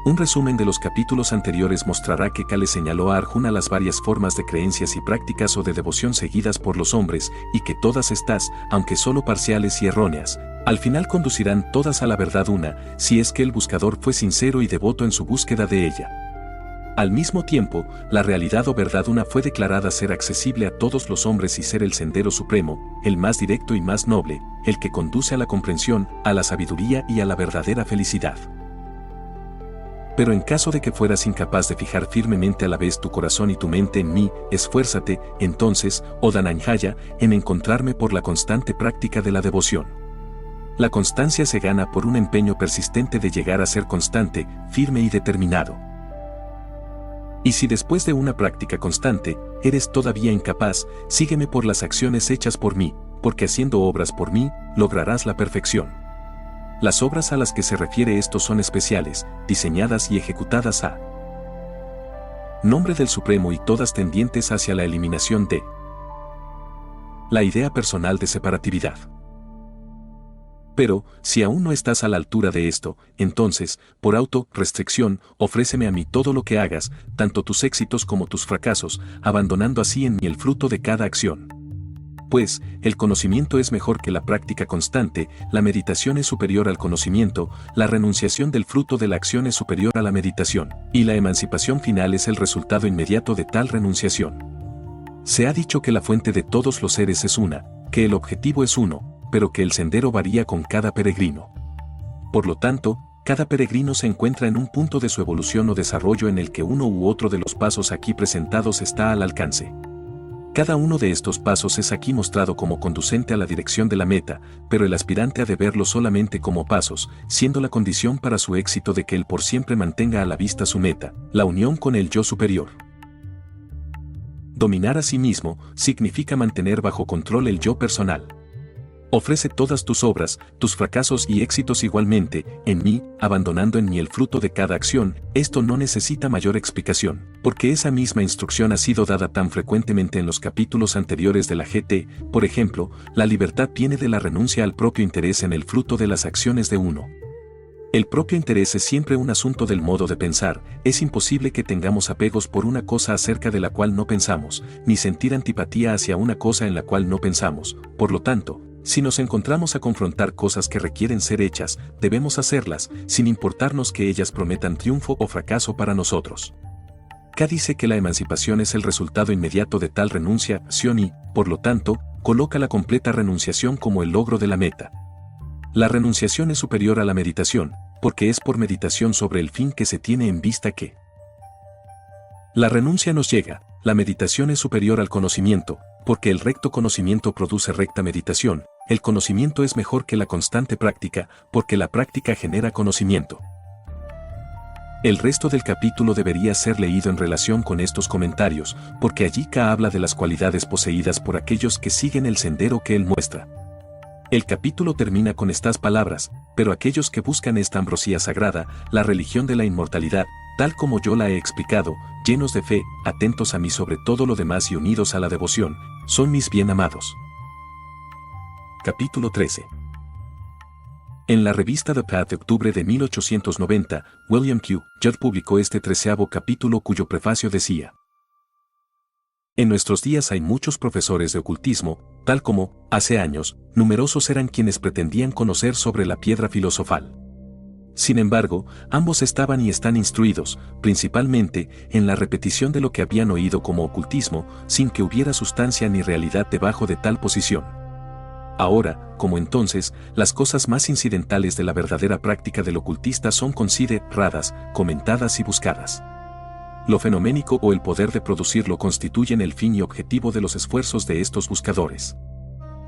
Un resumen de los capítulos anteriores mostrará que K le señaló a Arjuna las varias formas de creencias y prácticas o de devoción seguidas por los hombres, y que todas estas, aunque solo parciales y erróneas, al final conducirán todas a la verdad una, si es que el buscador fue sincero y devoto en su búsqueda de ella. Al mismo tiempo, la realidad o verdad una fue declarada ser accesible a todos los hombres y ser el sendero supremo, el más directo y más noble, el que conduce a la comprensión, a la sabiduría y a la verdadera felicidad. Pero en caso de que fueras incapaz de fijar firmemente a la vez tu corazón y tu mente en mí, esfuérzate, entonces, oh Dhananjaya, en encontrarme por la constante práctica de la devoción. La constancia se gana por un empeño persistente de llegar a ser constante, firme y determinado. Y si después de una práctica constante, eres todavía incapaz, sígueme por las acciones hechas por mí, porque haciendo obras por mí, lograrás la perfección. Las obras a las que se refiere esto son especiales, diseñadas y ejecutadas a nombre del Supremo y todas tendientes hacia la eliminación de la idea personal de separatividad. Pero, si aún no estás a la altura de esto, entonces, por auto-restricción, ofréceme a mí todo lo que hagas, tanto tus éxitos como tus fracasos, abandonando así en mí el fruto de cada acción. Pues, el conocimiento es mejor que la práctica constante, la meditación es superior al conocimiento, la renunciación del fruto de la acción es superior a la meditación, y la emancipación final es el resultado inmediato de tal renunciación. Se ha dicho que la fuente de todos los seres es una, que el objetivo es uno, pero que el sendero varía con cada peregrino. Por lo tanto, cada peregrino se encuentra en un punto de su evolución o desarrollo en el que uno u otro de los pasos aquí presentados está al alcance. Cada uno de estos pasos es aquí mostrado como conducente a la dirección de la meta, pero el aspirante ha de verlo solamente como pasos, siendo la condición para su éxito de que él por siempre mantenga a la vista su meta, la unión con el yo superior. Dominar a sí mismo significa mantener bajo control el yo personal. Ofrece todas tus obras, tus fracasos y éxitos igualmente, en mí, abandonando en mí el fruto de cada acción. Esto no necesita mayor explicación, porque esa misma instrucción ha sido dada tan frecuentemente en los capítulos anteriores de la GT. Por ejemplo, la libertad viene de la renuncia al propio interés en el fruto de las acciones de uno. El propio interés es siempre un asunto del modo de pensar. Es imposible que tengamos apegos por una cosa acerca de la cual no pensamos, ni sentir antipatía hacia una cosa en la cual no pensamos. Por lo tanto, si nos encontramos a confrontar cosas que requieren ser hechas, debemos hacerlas, sin importarnos que ellas prometan triunfo o fracaso para nosotros. K dice que la emancipación es el resultado inmediato de tal renunciación y, por lo tanto, coloca la completa renunciación como el logro de la meta. La renunciación es superior a la meditación, porque es por meditación sobre el fin que se tiene en vista que la renuncia nos llega. La meditación es superior al conocimiento, porque el recto conocimiento produce recta meditación. El conocimiento es mejor que la constante práctica, porque la práctica genera conocimiento. El resto del capítulo debería ser leído en relación con estos comentarios, porque allí K habla de las cualidades poseídas por aquellos que siguen el sendero que él muestra. El capítulo termina con estas palabras: pero aquellos que buscan esta ambrosía sagrada, la religión de la inmortalidad, tal como yo la he explicado, llenos de fe, atentos a mí sobre todo lo demás y unidos a la devoción, son mis bien amados. Capítulo 13. En la revista The Path de octubre de 1890, William Q. Judd publicó este 13º capítulo cuyo prefacio decía: en nuestros días hay muchos profesores de ocultismo, tal como, hace años, numerosos eran quienes pretendían conocer sobre la piedra filosofal. Sin embargo, ambos estaban y están instruidos, principalmente, en la repetición de lo que habían oído como ocultismo, sin que hubiera sustancia ni realidad debajo de tal posición. Ahora, como entonces, las cosas más incidentales de la verdadera práctica del ocultista son consideradas, comentadas y buscadas. Lo fenoménico o el poder de producirlo constituyen el fin y objetivo de los esfuerzos de estos buscadores.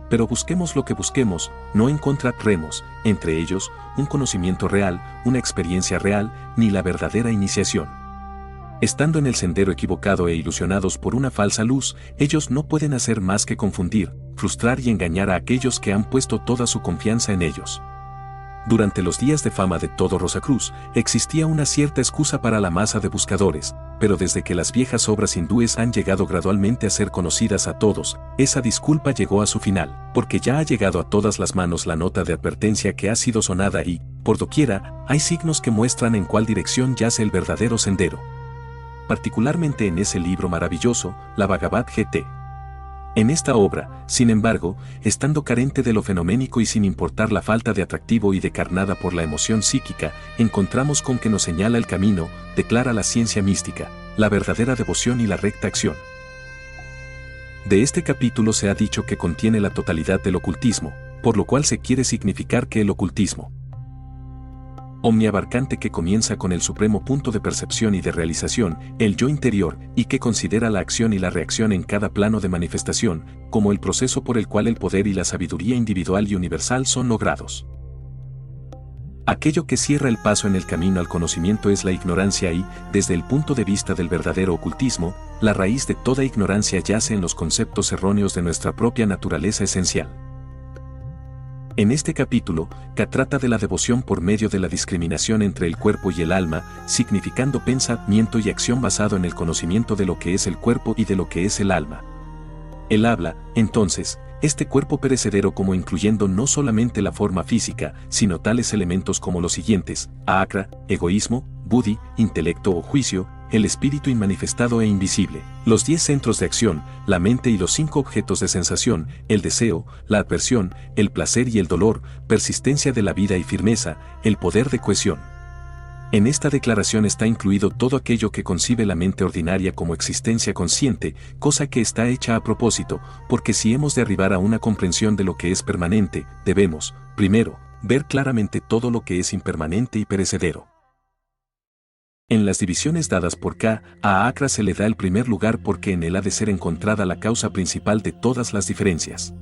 Pero busquemos lo que busquemos, no encontraremos, entre ellos, un conocimiento real, una experiencia real, ni la verdadera iniciación. Estando en el sendero equivocado e ilusionados por una falsa luz, ellos no pueden hacer más que confundir, frustrar y engañar a aquellos que han puesto toda su confianza en ellos. Durante los días de fama de todo Rosacruz, existía una cierta excusa para la masa de buscadores, pero desde que las viejas obras hindúes han llegado gradualmente a ser conocidas a todos, esa disculpa llegó a su final, porque ya ha llegado a todas las manos la nota de advertencia que ha sido sonada y, por doquiera, hay signos que muestran en cuál dirección yace el verdadero sendero. Particularmente en ese libro maravilloso, la Bhagavad Gita. En esta obra, sin embargo, estando carente de lo fenoménico y sin importar la falta de atractivo y decarnada por la emoción psíquica, encontramos con que nos señala el camino, declara la ciencia mística, la verdadera devoción y la recta acción. De este capítulo se ha dicho que contiene la totalidad del ocultismo, por lo cual se quiere significar que el ocultismo omniabarcante que comienza con el supremo punto de percepción y de realización, el yo interior, y que considera la acción y la reacción en cada plano de manifestación, como el proceso por el cual el poder y la sabiduría individual y universal son logrados. Aquello que cierra el paso en el camino al conocimiento es la ignorancia y, desde el punto de vista del verdadero ocultismo, la raíz de toda ignorancia yace en los conceptos erróneos de nuestra propia naturaleza esencial. En este capítulo, que trata de la devoción por medio de la discriminación entre el cuerpo y el alma, significando pensamiento y acción basado en el conocimiento de lo que es el cuerpo y de lo que es el alma. Él habla, entonces, este cuerpo perecedero como incluyendo no solamente la forma física, sino tales elementos como los siguientes: ahakra, egoísmo, buddhi, intelecto o juicio, el espíritu inmanifestado e invisible, los 10 centros de acción, la mente y los 5 objetos de sensación, el deseo, la aversión, el placer y el dolor, persistencia de la vida y firmeza, el poder de cohesión. En esta declaración está incluido todo aquello que concibe la mente ordinaria como existencia consciente, cosa que está hecha a propósito, porque si hemos de arribar a una comprensión de lo que es permanente, debemos, primero, ver claramente todo lo que es impermanente y perecedero. En las divisiones dadas por K, a ahakra se le da el primer lugar porque en él ha de ser encontrada la causa principal de todas las diferencias.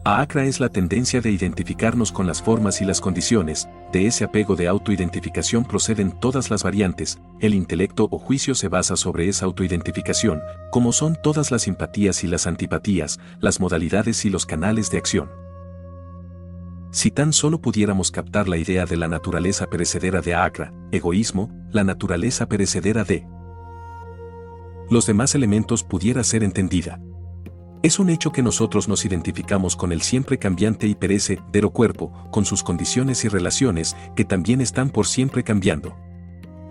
Ahakra es la tendencia de identificarnos con las formas y las condiciones, de ese apego de autoidentificación proceden todas las variantes, el intelecto o juicio se basa sobre esa autoidentificación, como son todas las simpatías y las antipatías, las modalidades y los canales de acción. Si tan solo pudiéramos captar la idea de la naturaleza perecedera de ahakra, egoísmo, la naturaleza perecedera de los demás elementos pudiera ser entendida. Es un hecho que nosotros nos identificamos con el siempre cambiante y perecedero cuerpo, con sus condiciones y relaciones, que también están por siempre cambiando.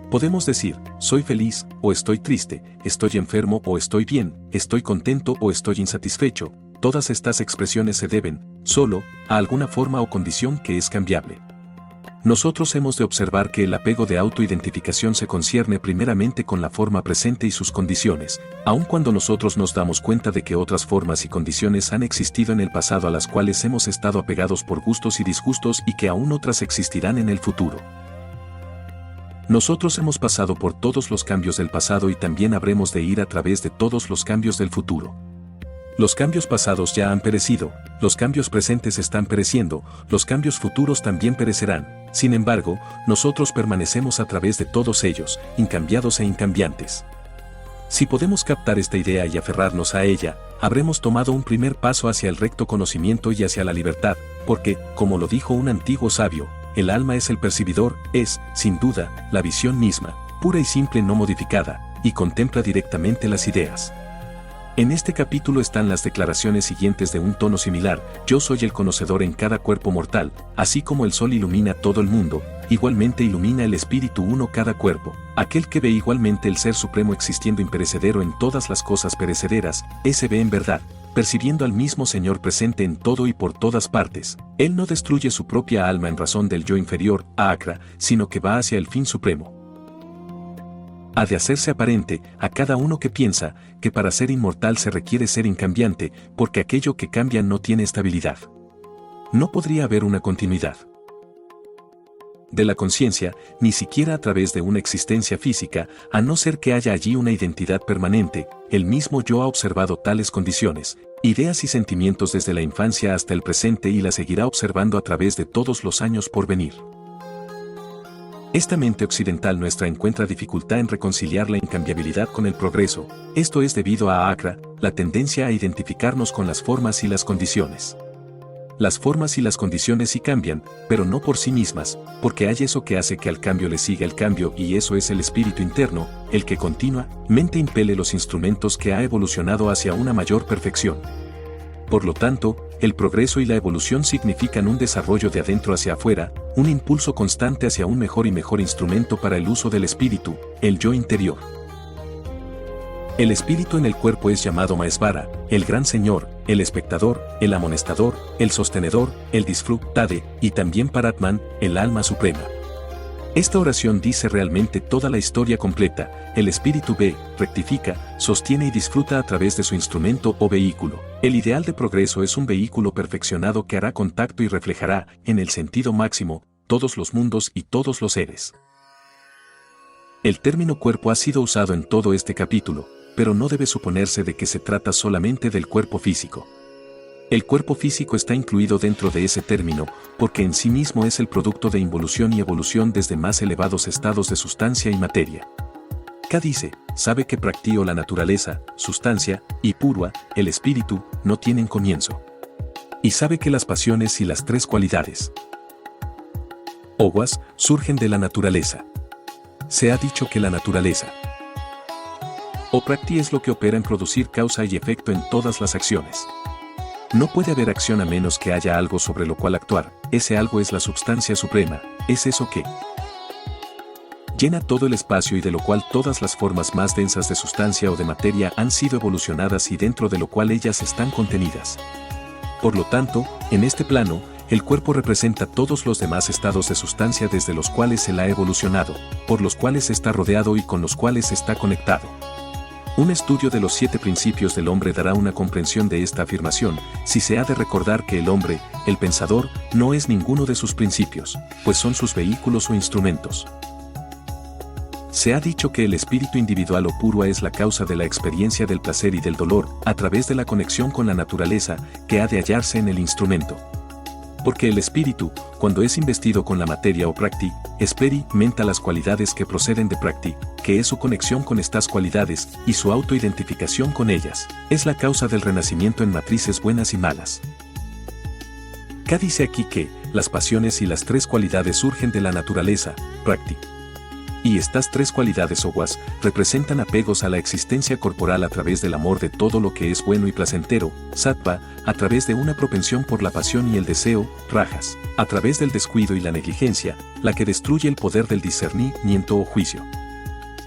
Podemos decir, soy feliz, o estoy triste, estoy enfermo o estoy bien, estoy contento o estoy insatisfecho. Todas estas expresiones se deben, solo, a alguna forma o condición que es cambiable. Nosotros hemos de observar que el apego de autoidentificación se concierne primeramente con la forma presente y sus condiciones, aun cuando nosotros nos damos cuenta de que otras formas y condiciones han existido en el pasado a las cuales hemos estado apegados por gustos y disgustos y que aún otras existirán en el futuro. Nosotros hemos pasado por todos los cambios del pasado y también habremos de ir a través de todos los cambios del futuro. Los cambios pasados ya han perecido, los cambios presentes están pereciendo, los cambios futuros también perecerán. Sin embargo, nosotros permanecemos a través de todos ellos, incambiados e incambiantes. Si podemos captar esta idea y aferrarnos a ella, habremos tomado un primer paso hacia el recto conocimiento y hacia la libertad, porque, como lo dijo un antiguo sabio, el alma es el percibidor, es, sin duda, la visión misma, pura y simple no modificada, y contempla directamente las ideas. En este capítulo están las declaraciones siguientes de un tono similar: yo soy el conocedor en cada cuerpo mortal, así como el sol ilumina todo el mundo, igualmente ilumina el espíritu uno cada cuerpo, aquel que ve igualmente el ser supremo existiendo imperecedero en todas las cosas perecederas, ese ve en verdad, percibiendo al mismo Señor presente en todo y por todas partes. Él no destruye su propia alma en razón del yo inferior, ahakra, sino que va hacia el fin supremo. Ha de hacerse aparente a cada uno que piensa que para ser inmortal se requiere ser incambiante, porque aquello que cambia no tiene estabilidad. No podría haber una continuidad de la conciencia, ni siquiera a través de una existencia física, a no ser que haya allí una identidad permanente. El mismo yo ha observado tales condiciones, ideas y sentimientos desde la infancia hasta el presente y la seguirá observando a través de todos los años por venir. Esta mente occidental nuestra encuentra dificultad en reconciliar la incambiabilidad con el progreso. Esto es debido a ahakra, la tendencia a identificarnos con las formas y las condiciones. Las formas y las condiciones sí cambian, pero no por sí mismas, porque hay eso que hace que al cambio le siga el cambio, y eso es el espíritu interno, el que continuamente impele los instrumentos que ha evolucionado hacia una mayor perfección. Por lo tanto, el progreso y la evolución significan un desarrollo de adentro hacia afuera, un impulso constante hacia un mejor y mejor instrumento para el uso del espíritu, el yo interior. El espíritu en el cuerpo es llamado Maesvara, el gran señor, el espectador, el amonestador, el sostenedor, el disfrutade, y también Paratman, el alma suprema. Esta oración dice realmente toda la historia completa. El espíritu ve, rectifica, sostiene y disfruta a través de su instrumento o vehículo. El ideal de progreso es un vehículo perfeccionado que hará contacto y reflejará, en el sentido máximo, todos los mundos y todos los seres. El término cuerpo ha sido usado en todo este capítulo, pero no debe suponerse de que se trata solamente del cuerpo físico. El cuerpo físico está incluido dentro de ese término, porque en sí mismo es el producto de involución y evolución desde más elevados estados de sustancia y materia. K dice, sabe que Prakti o la naturaleza, sustancia, y Purva, el espíritu, no tienen comienzo. Y sabe que las pasiones y las tres cualidades Oguas surgen de la naturaleza. Se ha dicho que la naturaleza o Prakti es lo que opera en producir causa y efecto en todas las acciones. No puede haber acción a menos que haya algo sobre lo cual actuar. Ese algo es la substancia suprema, es eso que llena todo el espacio y de lo cual todas las formas más densas de sustancia o de materia han sido evolucionadas y dentro de lo cual ellas están contenidas. Por lo tanto, en este plano, el cuerpo representa todos los demás estados de sustancia desde los cuales se la ha evolucionado, por los cuales está rodeado y con los cuales está conectado. Un estudio de los 7 principios del hombre dará una comprensión de esta afirmación, si se ha de recordar que el hombre, el pensador, no es ninguno de sus principios, pues son sus vehículos o instrumentos. Se ha dicho que el espíritu individual o Purva es la causa de la experiencia del placer y del dolor, a través de la conexión con la naturaleza, que ha de hallarse en el instrumento. Porque el espíritu, cuando es investido con la materia o Prakti, experimenta las cualidades que proceden de Prakti, que es su conexión con estas cualidades y su autoidentificación con ellas. Es la causa del renacimiento en matrices buenas y malas. K dice aquí que las pasiones y las tres cualidades surgen de la naturaleza, Prakti. Y estas tres cualidades oguas representan apegos a la existencia corporal a través del amor de todo lo que es bueno y placentero, sattva, a través de una propensión por la pasión y el deseo, rajas, a través del descuido y la negligencia, la que destruye el poder del discernimiento o juicio.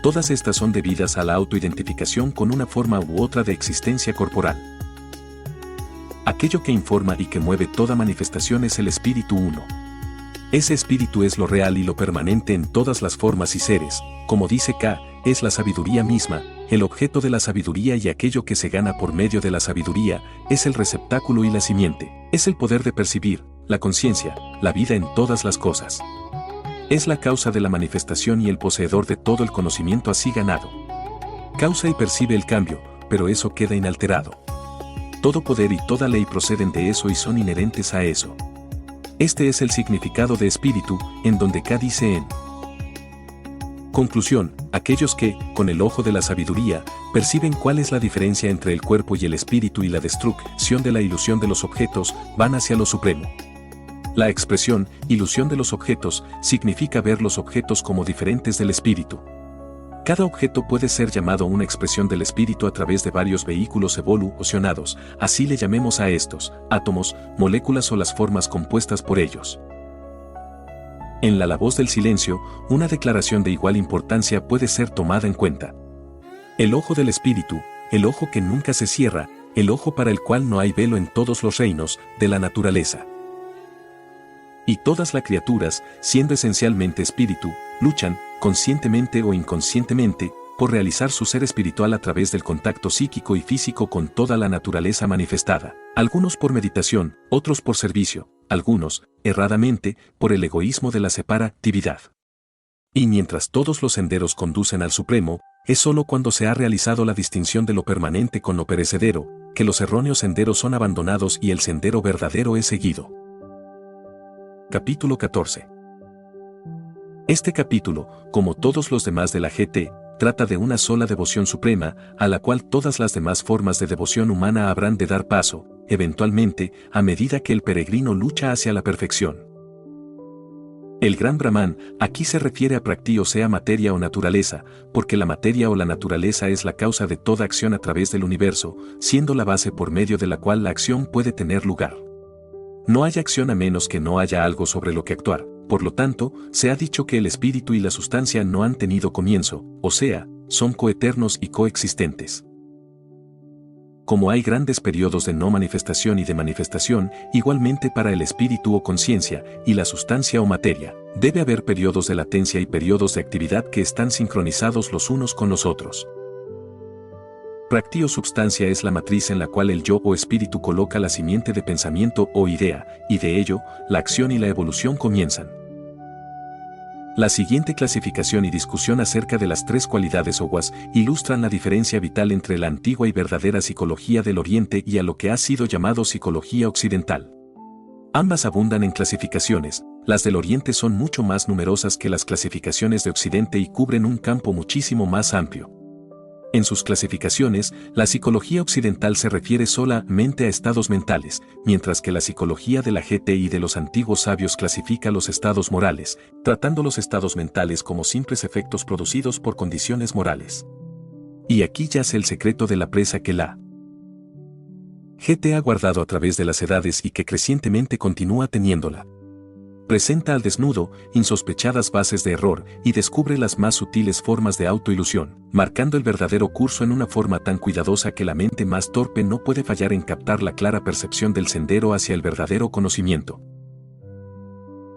Todas estas son debidas a la autoidentificación con una forma u otra de existencia corporal. Aquello que informa y que mueve toda manifestación es el espíritu uno. Ese espíritu es lo real y lo permanente en todas las formas y seres, como dice K, es la sabiduría misma, el objeto de la sabiduría y aquello que se gana por medio de la sabiduría, es el receptáculo y la simiente, es el poder de percibir, la conciencia, la vida en todas las cosas. Es la causa de la manifestación y el poseedor de todo el conocimiento así ganado. Causa y percibe el cambio, pero eso queda inalterado. Todo poder y toda ley proceden de eso y son inherentes a eso. Este es el significado de espíritu, en donde K dice en conclusión, aquellos que, con el ojo de la sabiduría, perciben cuál es la diferencia entre el cuerpo y el espíritu y la destrucción de la ilusión de los objetos, van hacia lo supremo. La expresión, ilusión de los objetos, significa ver los objetos como diferentes del espíritu. Cada objeto puede ser llamado una expresión del espíritu a través de varios vehículos evolucionados, así le llamemos a estos, átomos, moléculas o las formas compuestas por ellos. En la voz del silencio, una declaración de igual importancia puede ser tomada en cuenta. El ojo del espíritu, el ojo que nunca se cierra, el ojo para el cual no hay velo en todos los reinos de la naturaleza. Y todas las criaturas, siendo esencialmente espíritu, luchan, conscientemente o inconscientemente, por realizar su ser espiritual a través del contacto psíquico y físico con toda la naturaleza manifestada. Algunos por meditación, otros por servicio, algunos, erradamente, por el egoísmo de la separatividad. Y mientras todos los senderos conducen al Supremo, es sólo cuando se ha realizado la distinción de lo permanente con lo perecedero, que los erróneos senderos son abandonados y el sendero verdadero es seguido. Capítulo 14. Este capítulo, como todos los demás de la GT, trata de una sola devoción suprema, a la cual todas las demás formas de devoción humana habrán de dar paso, eventualmente, a medida que el peregrino lucha hacia la perfección. El gran Brahman, aquí se refiere a Prakti o sea materia o naturaleza, porque la materia o la naturaleza es la causa de toda acción a través del universo, siendo la base por medio de la cual la acción puede tener lugar. No hay acción a menos que no haya algo sobre lo que actuar. Por lo tanto, se ha dicho que el espíritu y la sustancia no han tenido comienzo, o sea, son coeternos y coexistentes. Como hay grandes periodos de no manifestación y de manifestación, igualmente para el espíritu o conciencia, y la sustancia o materia, debe haber periodos de latencia y periodos de actividad que están sincronizados los unos con los otros. Praktí o substancia es la matriz en la cual el yo o espíritu coloca la simiente de pensamiento o idea, y de ello, la acción y la evolución comienzan. La siguiente clasificación y discusión acerca de las tres cualidades oguas ilustran la diferencia vital entre la antigua y verdadera psicología del Oriente y a lo que ha sido llamado psicología occidental. Ambas abundan en clasificaciones, las del Oriente son mucho más numerosas que las clasificaciones de Occidente y cubren un campo muchísimo más amplio. En sus clasificaciones, la psicología occidental se refiere solamente a estados mentales, mientras que la psicología de la GT y de los antiguos sabios clasifica los estados morales, tratando los estados mentales como simples efectos producidos por condiciones morales. Y aquí yace el secreto de la presa que la GT ha guardado a través de las edades y que crecientemente continúa teniéndola. Presenta al desnudo insospechadas bases de error y descubre las más sutiles formas de autoilusión, marcando el verdadero curso en una forma tan cuidadosa que la mente más torpe no puede fallar en captar la clara percepción del sendero hacia el verdadero conocimiento.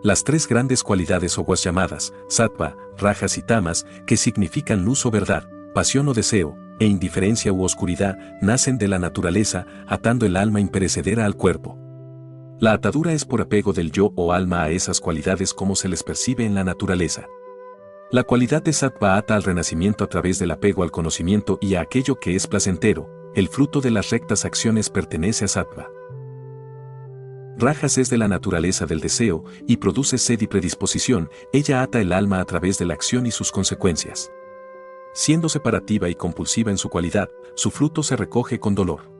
Las tres grandes cualidades oguas llamadas sattva, rajas y tamas, que significan luz o verdad, pasión o deseo, e indiferencia u oscuridad, nacen de la naturaleza, atando el alma imperecedera al cuerpo. La atadura es por apego del yo o alma a esas cualidades como se les percibe en la naturaleza. La cualidad de sattva ata al renacimiento a través del apego al conocimiento y a aquello que es placentero, el fruto de las rectas acciones pertenece a sattva. Rajas es de la naturaleza del deseo y produce sed y predisposición, ella ata el alma a través de la acción y sus consecuencias. Siendo separativa y compulsiva en su cualidad, su fruto se recoge con dolor.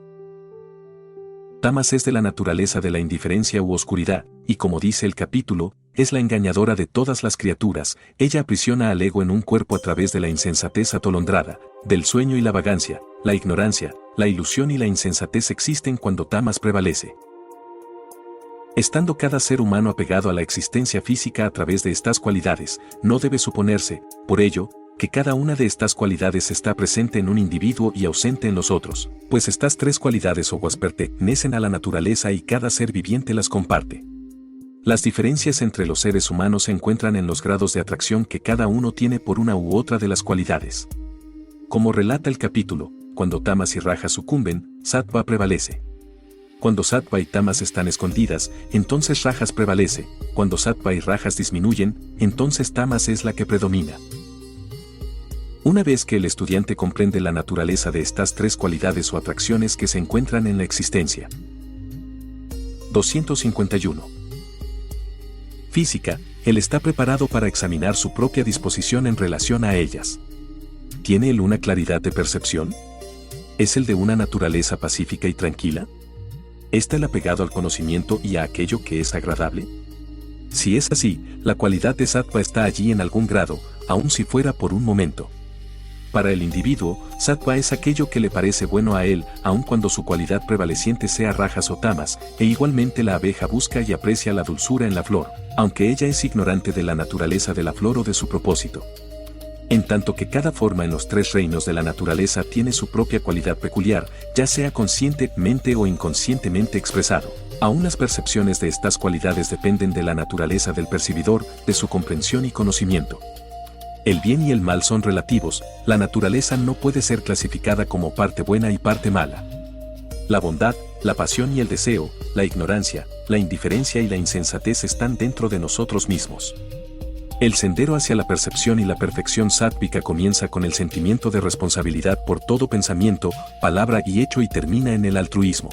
Tamas es de la naturaleza de la indiferencia u oscuridad, y como dice el capítulo, es la engañadora de todas las criaturas, ella aprisiona al ego en un cuerpo a través de la insensatez atolondrada, del sueño y la vagancia, la ignorancia, la ilusión y la insensatez existen cuando tamas prevalece. Estando cada ser humano apegado a la existencia física a través de estas cualidades, no debe suponerse, por ello, que cada una de estas cualidades está presente en un individuo y ausente en los otros, pues estas tres cualidades oguas pertenecen a la naturaleza y cada ser viviente las comparte. Las diferencias entre los seres humanos se encuentran en los grados de atracción que cada uno tiene por una u otra de las cualidades. Como relata el capítulo, cuando tamas y rajas sucumben, sattva prevalece. Cuando sattva y tamas están escondidas, entonces rajas prevalece, cuando sattva y rajas disminuyen, entonces tamas es la que predomina. Una vez que el estudiante comprende la naturaleza de estas tres cualidades o atracciones que se encuentran en la existencia. 251. Física, él está preparado para examinar su propia disposición en relación a ellas. ¿Tiene él una claridad de percepción? ¿Es el de una naturaleza pacífica y tranquila? ¿Está él apegado al conocimiento y a aquello que es agradable? Si es así, la cualidad de sattva está allí en algún grado, aun si fuera por un momento. Para el individuo, sattva es aquello que le parece bueno a él, aun cuando su cualidad prevaleciente sea rajas o tamas, e igualmente la abeja busca y aprecia la dulzura en la flor, aunque ella es ignorante de la naturaleza de la flor o de su propósito. En tanto que cada forma en los tres reinos de la naturaleza tiene su propia cualidad peculiar, ya sea conscientemente o inconscientemente expresado. Aún las percepciones de estas cualidades dependen de la naturaleza del percibidor, de su comprensión y conocimiento. El bien y el mal son relativos, la naturaleza no puede ser clasificada como parte buena y parte mala. La bondad, la pasión y el deseo, la ignorancia, la indiferencia y la insensatez están dentro de nosotros mismos. El sendero hacia la percepción y la perfección sátvica comienza con el sentimiento de responsabilidad por todo pensamiento, palabra y hecho y termina en el altruismo.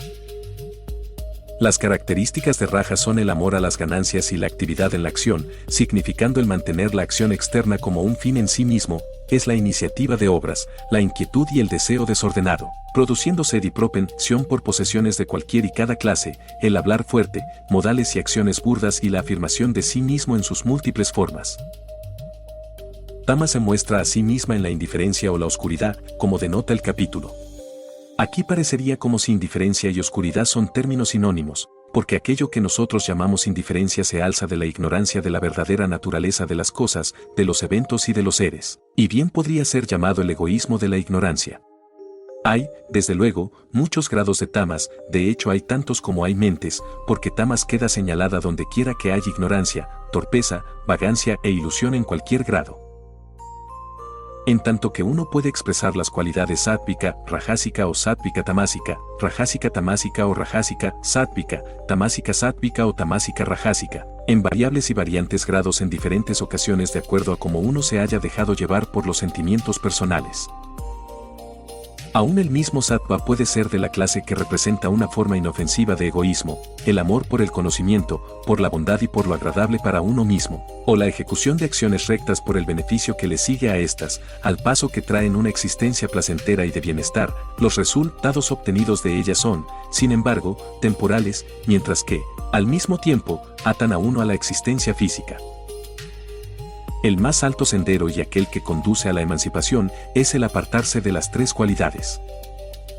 Las características de rajas son el amor a las ganancias y la actividad en la acción, significando el mantener la acción externa como un fin en sí mismo, es la iniciativa de obras, la inquietud y el deseo desordenado, produciendo sed y propensión por posesiones de cualquier y cada clase, el hablar fuerte, modales y acciones burdas y la afirmación de sí mismo en sus múltiples formas. Tama se muestra a sí misma en la indiferencia o la oscuridad, como denota el capítulo. Aquí parecería como si indiferencia y oscuridad son términos sinónimos, porque aquello que nosotros llamamos indiferencia se alza de la ignorancia de la verdadera naturaleza de las cosas, de los eventos y de los seres, y bien podría ser llamado el egoísmo de la ignorancia. Hay, desde luego, muchos grados de tamas, de hecho hay tantos como hay mentes, porque tamas queda señalada donde quiera que haya ignorancia, torpeza, vagancia e ilusión en cualquier grado. En tanto que uno puede expresar las cualidades sátvica, rajásica o sátvica tamásica o rajásica, sátvica, tamásica sátvica o tamásica rajásica, en variables y variantes grados en diferentes ocasiones de acuerdo a cómo uno se haya dejado llevar por los sentimientos personales. Aún el mismo sattva puede ser de la clase que representa una forma inofensiva de egoísmo, el amor por el conocimiento, por la bondad y por lo agradable para uno mismo, o la ejecución de acciones rectas por el beneficio que le sigue a estas, al paso que traen una existencia placentera y de bienestar. Los resultados obtenidos de ellas son, sin embargo, temporales, mientras que, al mismo tiempo, atan a uno a la existencia física. El más alto sendero y aquel que conduce a la emancipación es el apartarse de las tres cualidades.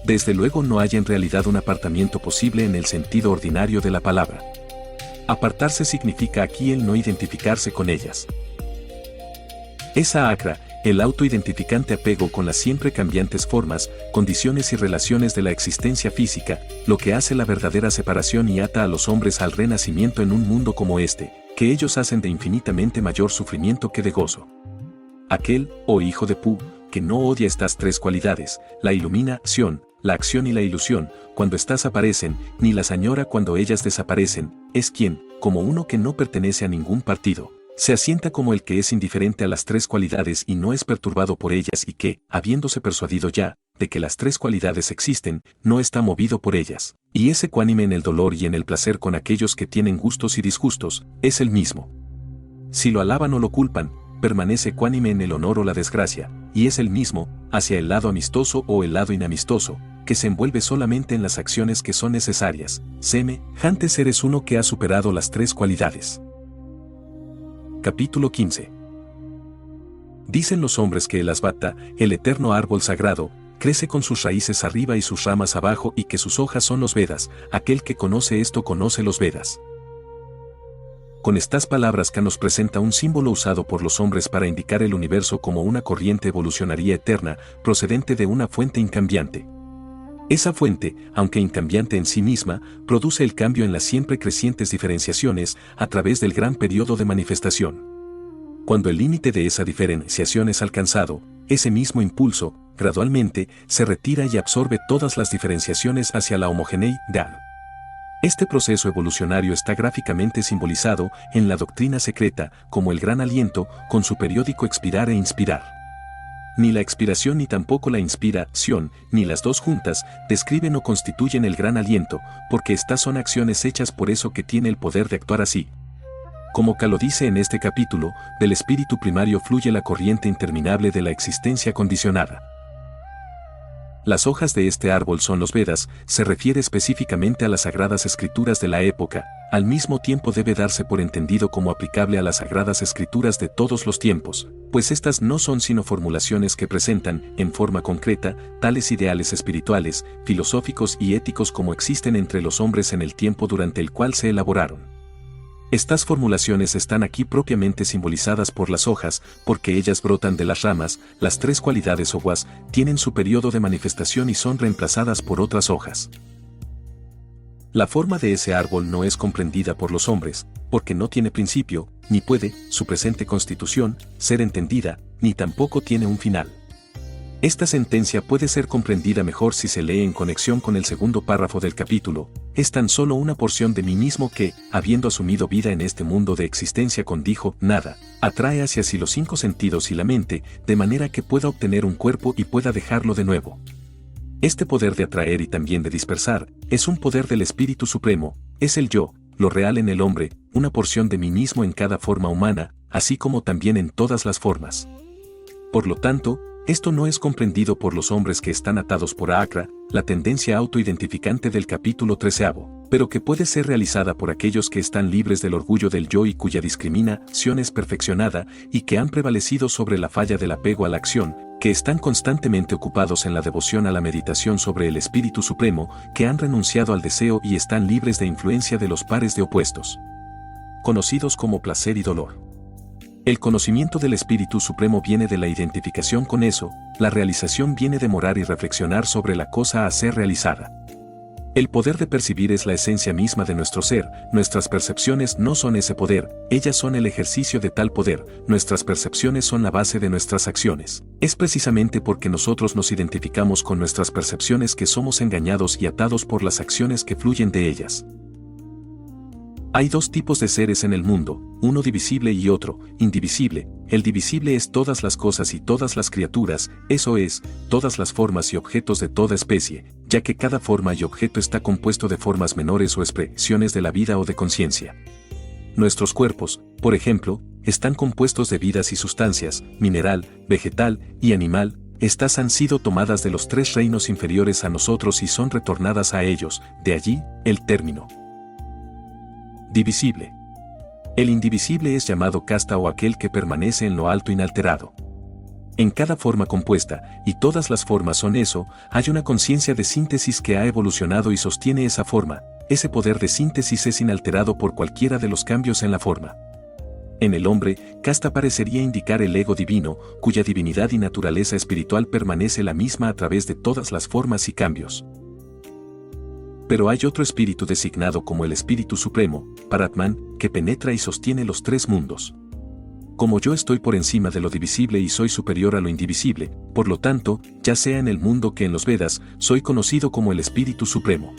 Desde luego no hay en realidad un apartamiento posible en el sentido ordinario de la palabra. Apartarse significa aquí el no identificarse con ellas. Esa acra, el autoidentificante apego con las siempre cambiantes formas, condiciones y relaciones de la existencia física, lo que hace la verdadera separación y ata a los hombres al renacimiento en un mundo como este, que ellos hacen de infinitamente mayor sufrimiento que de gozo. Aquel, oh hijo de Pu, que no odia estas tres cualidades, la iluminación, la acción y la ilusión, cuando éstas aparecen, ni las añora cuando ellas desaparecen, es quien, como uno que no pertenece a ningún partido, se asienta como el que es indiferente a las tres cualidades y no es perturbado por ellas y que, habiéndose persuadido ya, de que las tres cualidades existen, no está movido por ellas, y es ecuánime en el dolor y en el placer con aquellos que tienen gustos y disgustos, es el mismo. Si lo alaban o lo culpan, permanece ecuánime en el honor o la desgracia, y es el mismo, hacia el lado amistoso o el lado inamistoso, que se envuelve solamente en las acciones que son necesarias. Semejante ser es uno que ha superado las tres cualidades. Capítulo 15. Dicen los hombres que el asvata, el eterno árbol sagrado, crece con sus raíces arriba y sus ramas abajo y que sus hojas son los Vedas. Aquel que conoce esto conoce los Vedas. Con estas palabras Ka nos presenta un símbolo usado por los hombres para indicar el universo como una corriente evolucionaria eterna, procedente de una fuente incambiante. Esa fuente, aunque incambiante en sí misma, produce el cambio en las siempre crecientes diferenciaciones a través del gran periodo de manifestación. Cuando el límite de esa diferenciación es alcanzado, ese mismo impulso, gradualmente, se retira y absorbe todas las diferenciaciones hacia la homogeneidad. Este proceso evolucionario está gráficamente simbolizado en la doctrina secreta como el gran aliento, con su periódico expirar e inspirar. Ni la expiración ni tampoco la inspiración, ni las dos juntas, describen o constituyen el gran aliento, porque estas son acciones hechas por eso que tiene el poder de actuar así. Como Ka lo dice en este capítulo, del espíritu primario fluye la corriente interminable de la existencia condicionada. Las hojas de este árbol son los Vedas, se refiere específicamente a las sagradas escrituras de la época, al mismo tiempo debe darse por entendido como aplicable a las sagradas escrituras de todos los tiempos, pues estas no son sino formulaciones que presentan, en forma concreta, tales ideales espirituales, filosóficos y éticos como existen entre los hombres en el tiempo durante el cual se elaboraron. Estas formulaciones están aquí propiamente simbolizadas por las hojas, porque ellas brotan de las ramas. Las tres cualidades o guas tienen su periodo de manifestación y son reemplazadas por otras hojas. La forma de ese árbol no es comprendida por los hombres, porque no tiene principio, ni puede, su presente constitución, ser entendida, ni tampoco tiene un final. Esta sentencia puede ser comprendida mejor si se lee en conexión con el segundo párrafo del capítulo. Es tan solo una porción de mí mismo que, habiendo asumido vida en este mundo de existencia con dijo, nada, atrae hacia sí los cinco sentidos y la mente, de manera que pueda obtener un cuerpo y pueda dejarlo de nuevo. Este poder de atraer y también de dispersar, es un poder del Espíritu Supremo, es el yo, lo real en el hombre, una porción de mí mismo en cada forma humana, así como también en todas las formas. Por lo tanto, esto no es comprendido por los hombres que están atados por Akra, la tendencia autoidentificante del capítulo 13, pero que puede ser realizada por aquellos que están libres del orgullo del yo y cuya discriminación es perfeccionada y que han prevalecido sobre la falla del apego a la acción, que están constantemente ocupados en la devoción a la meditación sobre el Espíritu Supremo, que han renunciado al deseo y están libres de influencia de los pares de opuestos, conocidos como placer y dolor. El conocimiento del Espíritu Supremo viene de la identificación con eso, la realización viene de morar y reflexionar sobre la cosa a ser realizada. El poder de percibir es la esencia misma de nuestro ser, nuestras percepciones no son ese poder, ellas son el ejercicio de tal poder, nuestras percepciones son la base de nuestras acciones. Es precisamente porque nosotros nos identificamos con nuestras percepciones que somos engañados y atados por las acciones que fluyen de ellas. Hay dos tipos de seres en el mundo, uno divisible y otro, indivisible. El divisible es todas las cosas y todas las criaturas, eso es, todas las formas y objetos de toda especie, ya que cada forma y objeto está compuesto de formas menores o expresiones de la vida o de conciencia. Nuestros cuerpos, por ejemplo, están compuestos de vidas y sustancias, mineral, vegetal y animal. Estas han sido tomadas de los tres reinos inferiores a nosotros y son retornadas a ellos, de allí, el término divisible. El indivisible es llamado casta o aquel que permanece en lo alto inalterado. En cada forma compuesta, y todas las formas son eso, hay una conciencia de síntesis que ha evolucionado y sostiene esa forma. Ese poder de síntesis es inalterado por cualquiera de los cambios en la forma. En el hombre, casta parecería indicar el ego divino, cuya divinidad y naturaleza espiritual permanece la misma a través de todas las formas y cambios. Pero hay otro espíritu designado como el Espíritu Supremo, Paratman, que penetra y sostiene los tres mundos. Como yo estoy por encima de lo divisible y soy superior a lo indivisible, por lo tanto, ya sea en el mundo que en los Vedas, soy conocido como el Espíritu Supremo.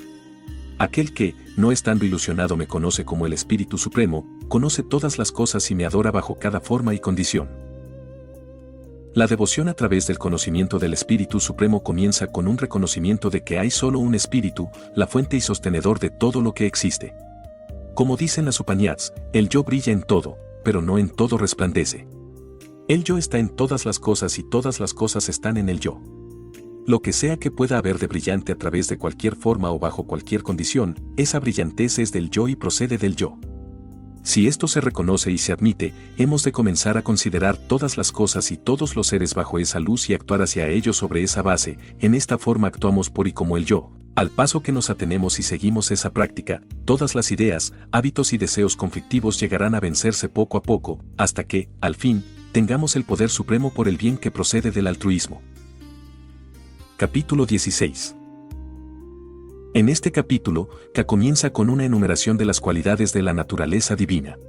Aquel que, no estando ilusionado me conoce como el Espíritu Supremo, conoce todas las cosas y me adora bajo cada forma y condición. La devoción a través del conocimiento del Espíritu Supremo comienza con un reconocimiento de que hay solo un Espíritu, la fuente y sostenedor de todo lo que existe. Como dicen las Upanishads, el yo brilla en todo, pero no en todo resplandece. El yo está en todas las cosas y todas las cosas están en el yo. Lo que sea que pueda haber de brillante a través de cualquier forma o bajo cualquier condición, esa brillantez es del yo y procede del yo. Si esto se reconoce y se admite, hemos de comenzar a considerar todas las cosas y todos los seres bajo esa luz y actuar hacia ellos sobre esa base. En esta forma actuamos por y como el yo. Al paso que nos atenemos y seguimos esa práctica, todas las ideas, hábitos y deseos conflictivos llegarán a vencerse poco a poco, hasta que, al fin, tengamos el poder supremo por el bien que procede del altruismo. Capítulo 16. En este capítulo, K comienza con una enumeración de las cualidades de la naturaleza divina.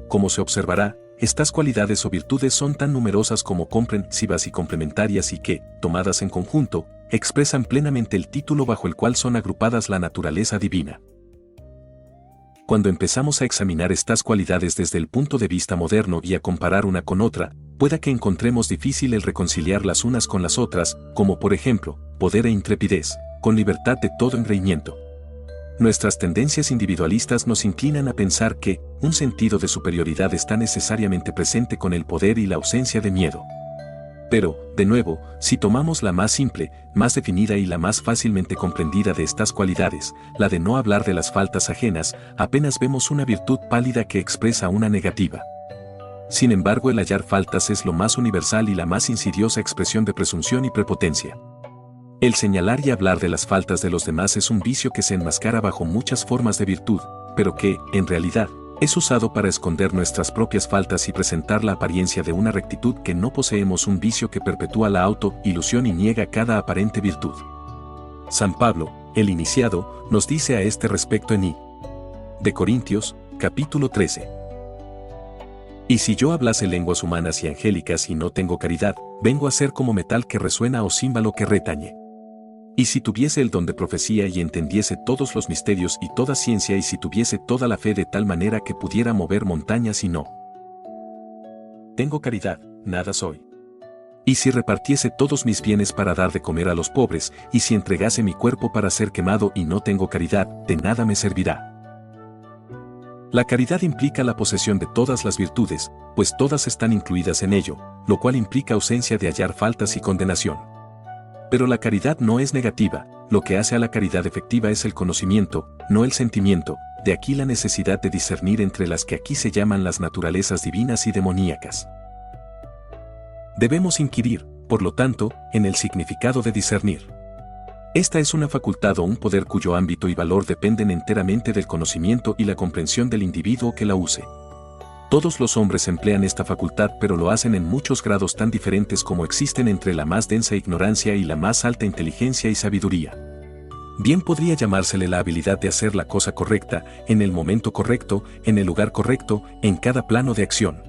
Como se observará, estas cualidades o virtudes son tan numerosas como comprensivas y complementarias y que, tomadas en conjunto, expresan plenamente el título bajo el cual son agrupadas la naturaleza divina. Cuando empezamos a examinar estas cualidades desde el punto de vista moderno y a comparar una con otra, pueda que encontremos difícil el reconciliar las unas con las otras, como por ejemplo, poder e intrepidez, con libertad de todo engreimiento. Nuestras tendencias individualistas nos inclinan a pensar que un sentido de superioridad está necesariamente presente con el poder y la ausencia de miedo. Pero, de nuevo, si tomamos la más simple, más definida y la más fácilmente comprendida de estas cualidades, la de no hablar de las faltas ajenas, apenas vemos una virtud pálida que expresa una negativa. Sin embargo, el hallar faltas es lo más universal y la más insidiosa expresión de presunción y prepotencia. El señalar y hablar de las faltas de los demás es un vicio que se enmascara bajo muchas formas de virtud, pero que, en realidad, es usado para esconder nuestras propias faltas y presentar la apariencia de una rectitud que no poseemos, un vicio que perpetúa la auto-ilusión y niega cada aparente virtud. San Pablo, el iniciado, nos dice a este respecto en I. de Corintios, capítulo 13. Y si yo hablase lenguas humanas y angélicas y no tengo caridad, vengo a ser como metal que resuena o címbalo que retañe. Y si tuviese el don de profecía y entendiese todos los misterios y toda ciencia, y si tuviese toda la fe de tal manera que pudiera mover montañas y no tengo caridad, nada soy. Y si repartiese todos mis bienes para dar de comer a los pobres, y si entregase mi cuerpo para ser quemado y no tengo caridad, de nada me servirá. La caridad implica la posesión de todas las virtudes, pues todas están incluidas en ello, lo cual implica ausencia de hallar faltas y condenación. Pero la caridad no es negativa, lo que hace a la caridad efectiva es el conocimiento, no el sentimiento, de aquí la necesidad de discernir entre las que aquí se llaman las naturalezas divinas y demoníacas. Debemos inquirir, por lo tanto, en el significado de discernir. Esta es una facultad o un poder cuyo ámbito y valor dependen enteramente del conocimiento y la comprensión del individuo que la use. Todos los hombres emplean esta facultad, pero lo hacen en muchos grados tan diferentes como existen entre la más densa ignorancia y la más alta inteligencia y sabiduría. Bien podría llamársele la habilidad de hacer la cosa correcta, en el momento correcto, en el lugar correcto, en cada plano de acción.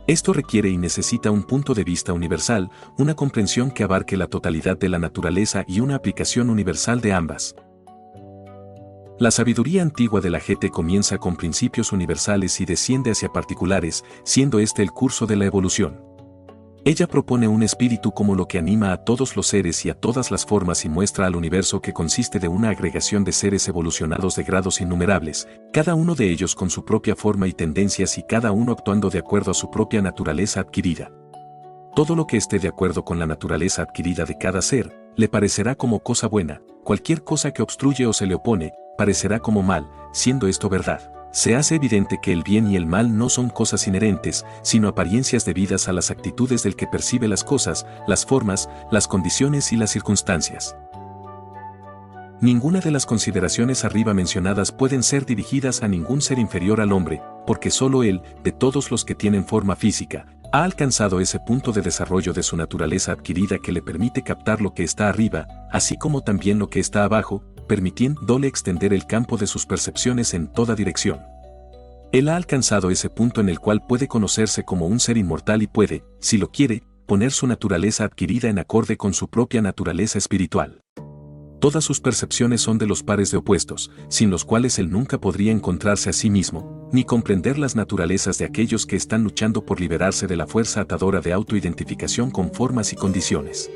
Esto requiere y necesita un punto de vista universal, una comprensión que abarque la totalidad de la naturaleza y una aplicación universal de ambas. La sabiduría antigua de la gente comienza con principios universales y desciende hacia particulares, siendo este el curso de la evolución. Ella propone un espíritu como lo que anima a todos los seres y a todas las formas y muestra al universo que consiste de una agregación de seres evolucionados de grados innumerables, cada uno de ellos con su propia forma y tendencias y cada uno actuando de acuerdo a su propia naturaleza adquirida. Todo lo que esté de acuerdo con la naturaleza adquirida de cada ser, le parecerá como cosa buena, cualquier cosa que obstruye o se le opone, parecerá como mal, siendo esto verdad. Se hace evidente que el bien y el mal no son cosas inherentes, sino apariencias debidas a las actitudes del que percibe las cosas, las formas, las condiciones y las circunstancias. Ninguna de las consideraciones arriba mencionadas pueden ser dirigidas a ningún ser inferior al hombre, porque solo él, de todos los que tienen forma física, ha alcanzado ese punto de desarrollo de su naturaleza adquirida que le permite captar lo que está arriba, así como también lo que está abajo, permitiéndole extender el campo de sus percepciones en toda dirección. Él ha alcanzado ese punto en el cual puede conocerse como un ser inmortal y puede, si lo quiere, poner su naturaleza adquirida en acorde con su propia naturaleza espiritual. Todas sus percepciones son de los pares de opuestos, sin los cuales él nunca podría encontrarse a sí mismo, ni comprender las naturalezas de aquellos que están luchando por liberarse de la fuerza atadora de autoidentificación con formas y condiciones.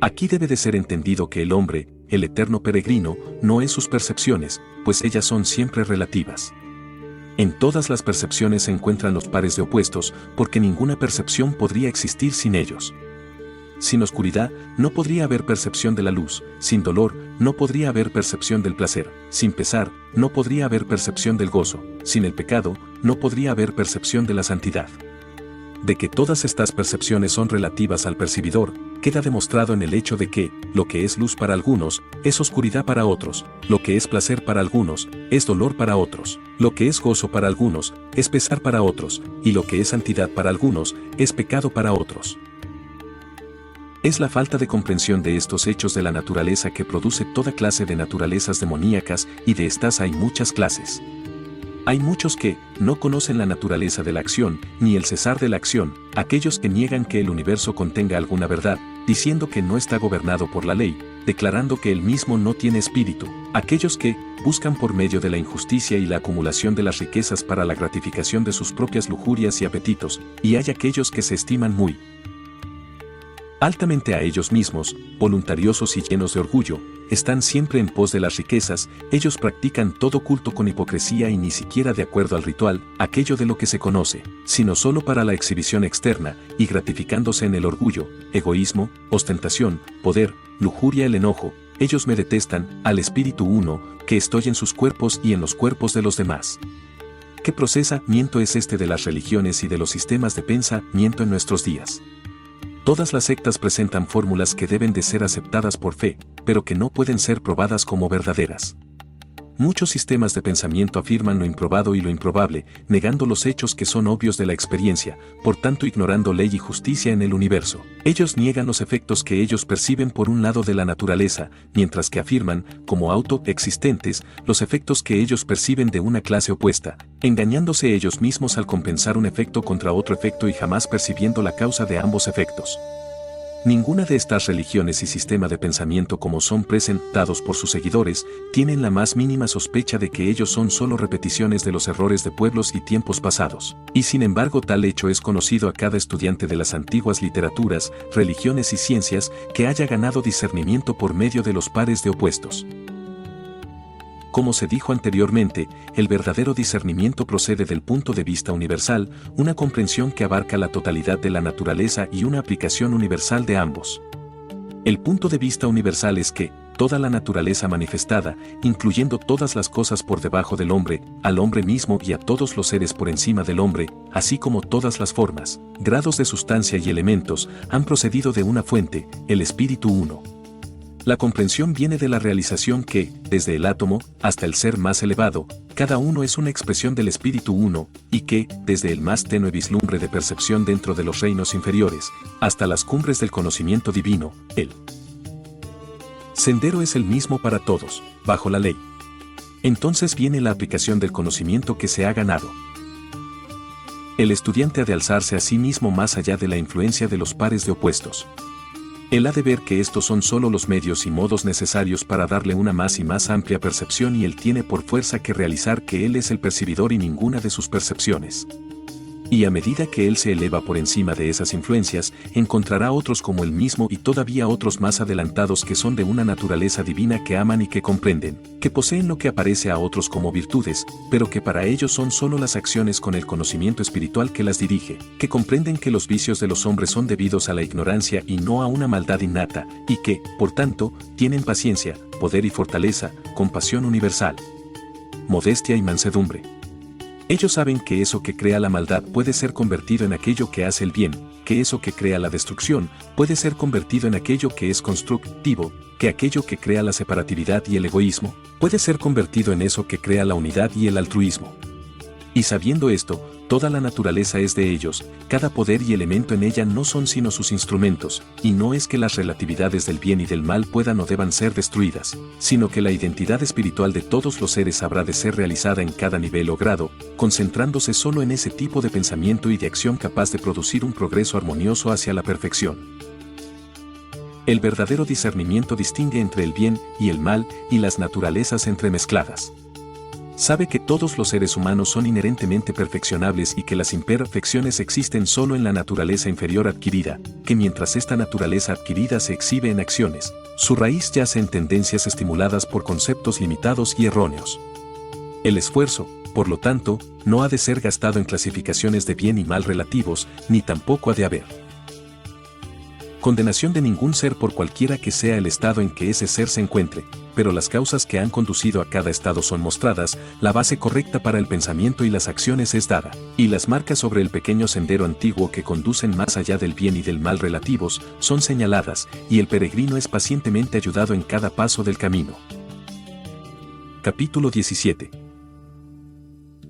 Aquí debe de ser entendido que el hombre, el eterno peregrino, no es sus percepciones, pues ellas son siempre relativas. En todas las percepciones se encuentran los pares de opuestos, porque ninguna percepción podría existir sin ellos. Sin oscuridad, no podría haber percepción de la luz, sin dolor, no podría haber percepción del placer, sin pesar, no podría haber percepción del gozo, sin el pecado, no podría haber percepción de la santidad. De que todas estas percepciones son relativas al percibidor, queda demostrado en el hecho de que, lo que es luz para algunos, es oscuridad para otros, lo que es placer para algunos, es dolor para otros, lo que es gozo para algunos, es pesar para otros, y lo que es santidad para algunos, es pecado para otros. Es la falta de comprensión de estos hechos de la naturaleza que produce toda clase de naturalezas demoníacas, y de estas hay muchas clases. Hay muchos que no conocen la naturaleza de la acción, ni el cesar de la acción, aquellos que niegan que el universo contenga alguna verdad, diciendo que no está gobernado por la ley, declarando que él mismo no tiene espíritu, aquellos que buscan por medio de la injusticia y la acumulación de las riquezas para la gratificación de sus propias lujurias y apetitos, y hay aquellos que se estiman muy altamente a ellos mismos, voluntariosos y llenos de orgullo, están siempre en pos de las riquezas, ellos practican todo culto con hipocresía y ni siquiera de acuerdo al ritual, aquello de lo que se conoce, sino solo para la exhibición externa, y gratificándose en el orgullo, egoísmo, ostentación, poder, lujuria, el enojo, ellos me detestan, al espíritu uno, que estoy en sus cuerpos y en los cuerpos de los demás. ¿Qué procesamiento es este de las religiones y de los sistemas de pensamiento en nuestros días? Todas las sectas presentan fórmulas que deben de ser aceptadas por fe, pero que no pueden ser probadas como verdaderas. Muchos sistemas de pensamiento afirman lo improbado y lo improbable, negando los hechos que son obvios de la experiencia, por tanto ignorando ley y justicia en el universo. Ellos niegan los efectos que ellos perciben por un lado de la naturaleza, mientras que afirman, como autoexistentes, los efectos que ellos perciben de una clase opuesta, engañándose ellos mismos al compensar un efecto contra otro efecto y jamás percibiendo la causa de ambos efectos. Ninguna de estas religiones y sistema de pensamiento como son presentados por sus seguidores, tienen la más mínima sospecha de que ellos son solo repeticiones de los errores de pueblos y tiempos pasados. Y sin embargo tal hecho es conocido a cada estudiante de las antiguas literaturas, religiones y ciencias que haya ganado discernimiento por medio de los pares de opuestos. Como se dijo anteriormente, el verdadero discernimiento procede del punto de vista universal, una comprensión que abarca la totalidad de la naturaleza y una aplicación universal de ambos. El punto de vista universal es que toda la naturaleza manifestada, incluyendo todas las cosas por debajo del hombre, al hombre mismo y a todos los seres por encima del hombre, así como todas las formas, grados de sustancia y elementos, han procedido de una fuente, el Espíritu Uno. La comprensión viene de la realización que, desde el átomo hasta el ser más elevado, cada uno es una expresión del Espíritu Uno, y que, desde el más tenue vislumbre de percepción dentro de los reinos inferiores, hasta las cumbres del conocimiento divino, el sendero es el mismo para todos, bajo la ley. Entonces viene la aplicación del conocimiento que se ha ganado. El estudiante ha de alzarse a sí mismo más allá de la influencia de los pares de opuestos. Él ha de ver que estos son solo los medios y modos necesarios para darle una más y más amplia percepción, y él tiene por fuerza que realizar que él es el percibidor y ninguna de sus percepciones. Y a medida que él se eleva por encima de esas influencias, encontrará otros como él mismo y todavía otros más adelantados que son de una naturaleza divina, que aman y que comprenden, que poseen lo que aparece a otros como virtudes, pero que para ellos son solo las acciones con el conocimiento espiritual que las dirige, que comprenden que los vicios de los hombres son debidos a la ignorancia y no a una maldad innata, y que, por tanto, tienen paciencia, poder y fortaleza, compasión universal, modestia y mansedumbre. Ellos saben que eso que crea la maldad puede ser convertido en aquello que hace el bien, que eso que crea la destrucción puede ser convertido en aquello que es constructivo, que aquello que crea la separatividad y el egoísmo puede ser convertido en eso que crea la unidad y el altruismo. Y sabiendo esto, toda la naturaleza es de ellos, cada poder y elemento en ella no son sino sus instrumentos, y no es que las relatividades del bien y del mal puedan o deban ser destruidas, sino que la identidad espiritual de todos los seres habrá de ser realizada en cada nivel o grado, concentrándose solo en ese tipo de pensamiento y de acción capaz de producir un progreso armonioso hacia la perfección. El verdadero discernimiento distingue entre el bien y el mal y las naturalezas entremezcladas. Sabe que todos los seres humanos son inherentemente perfeccionables y que las imperfecciones existen solo en la naturaleza inferior adquirida, que mientras esta naturaleza adquirida se exhibe en acciones, su raíz yace en tendencias estimuladas por conceptos limitados y erróneos. El esfuerzo, por lo tanto, no ha de ser gastado en clasificaciones de bien y mal relativos, ni tampoco ha de haber condenación de ningún ser por cualquiera que sea el estado en que ese ser se encuentre, pero las causas que han conducido a cada estado son mostradas, la base correcta para el pensamiento y las acciones es dada, y las marcas sobre el pequeño sendero antiguo que conducen más allá del bien y del mal relativos son señaladas, y el peregrino es pacientemente ayudado en cada paso del camino. Capítulo 17.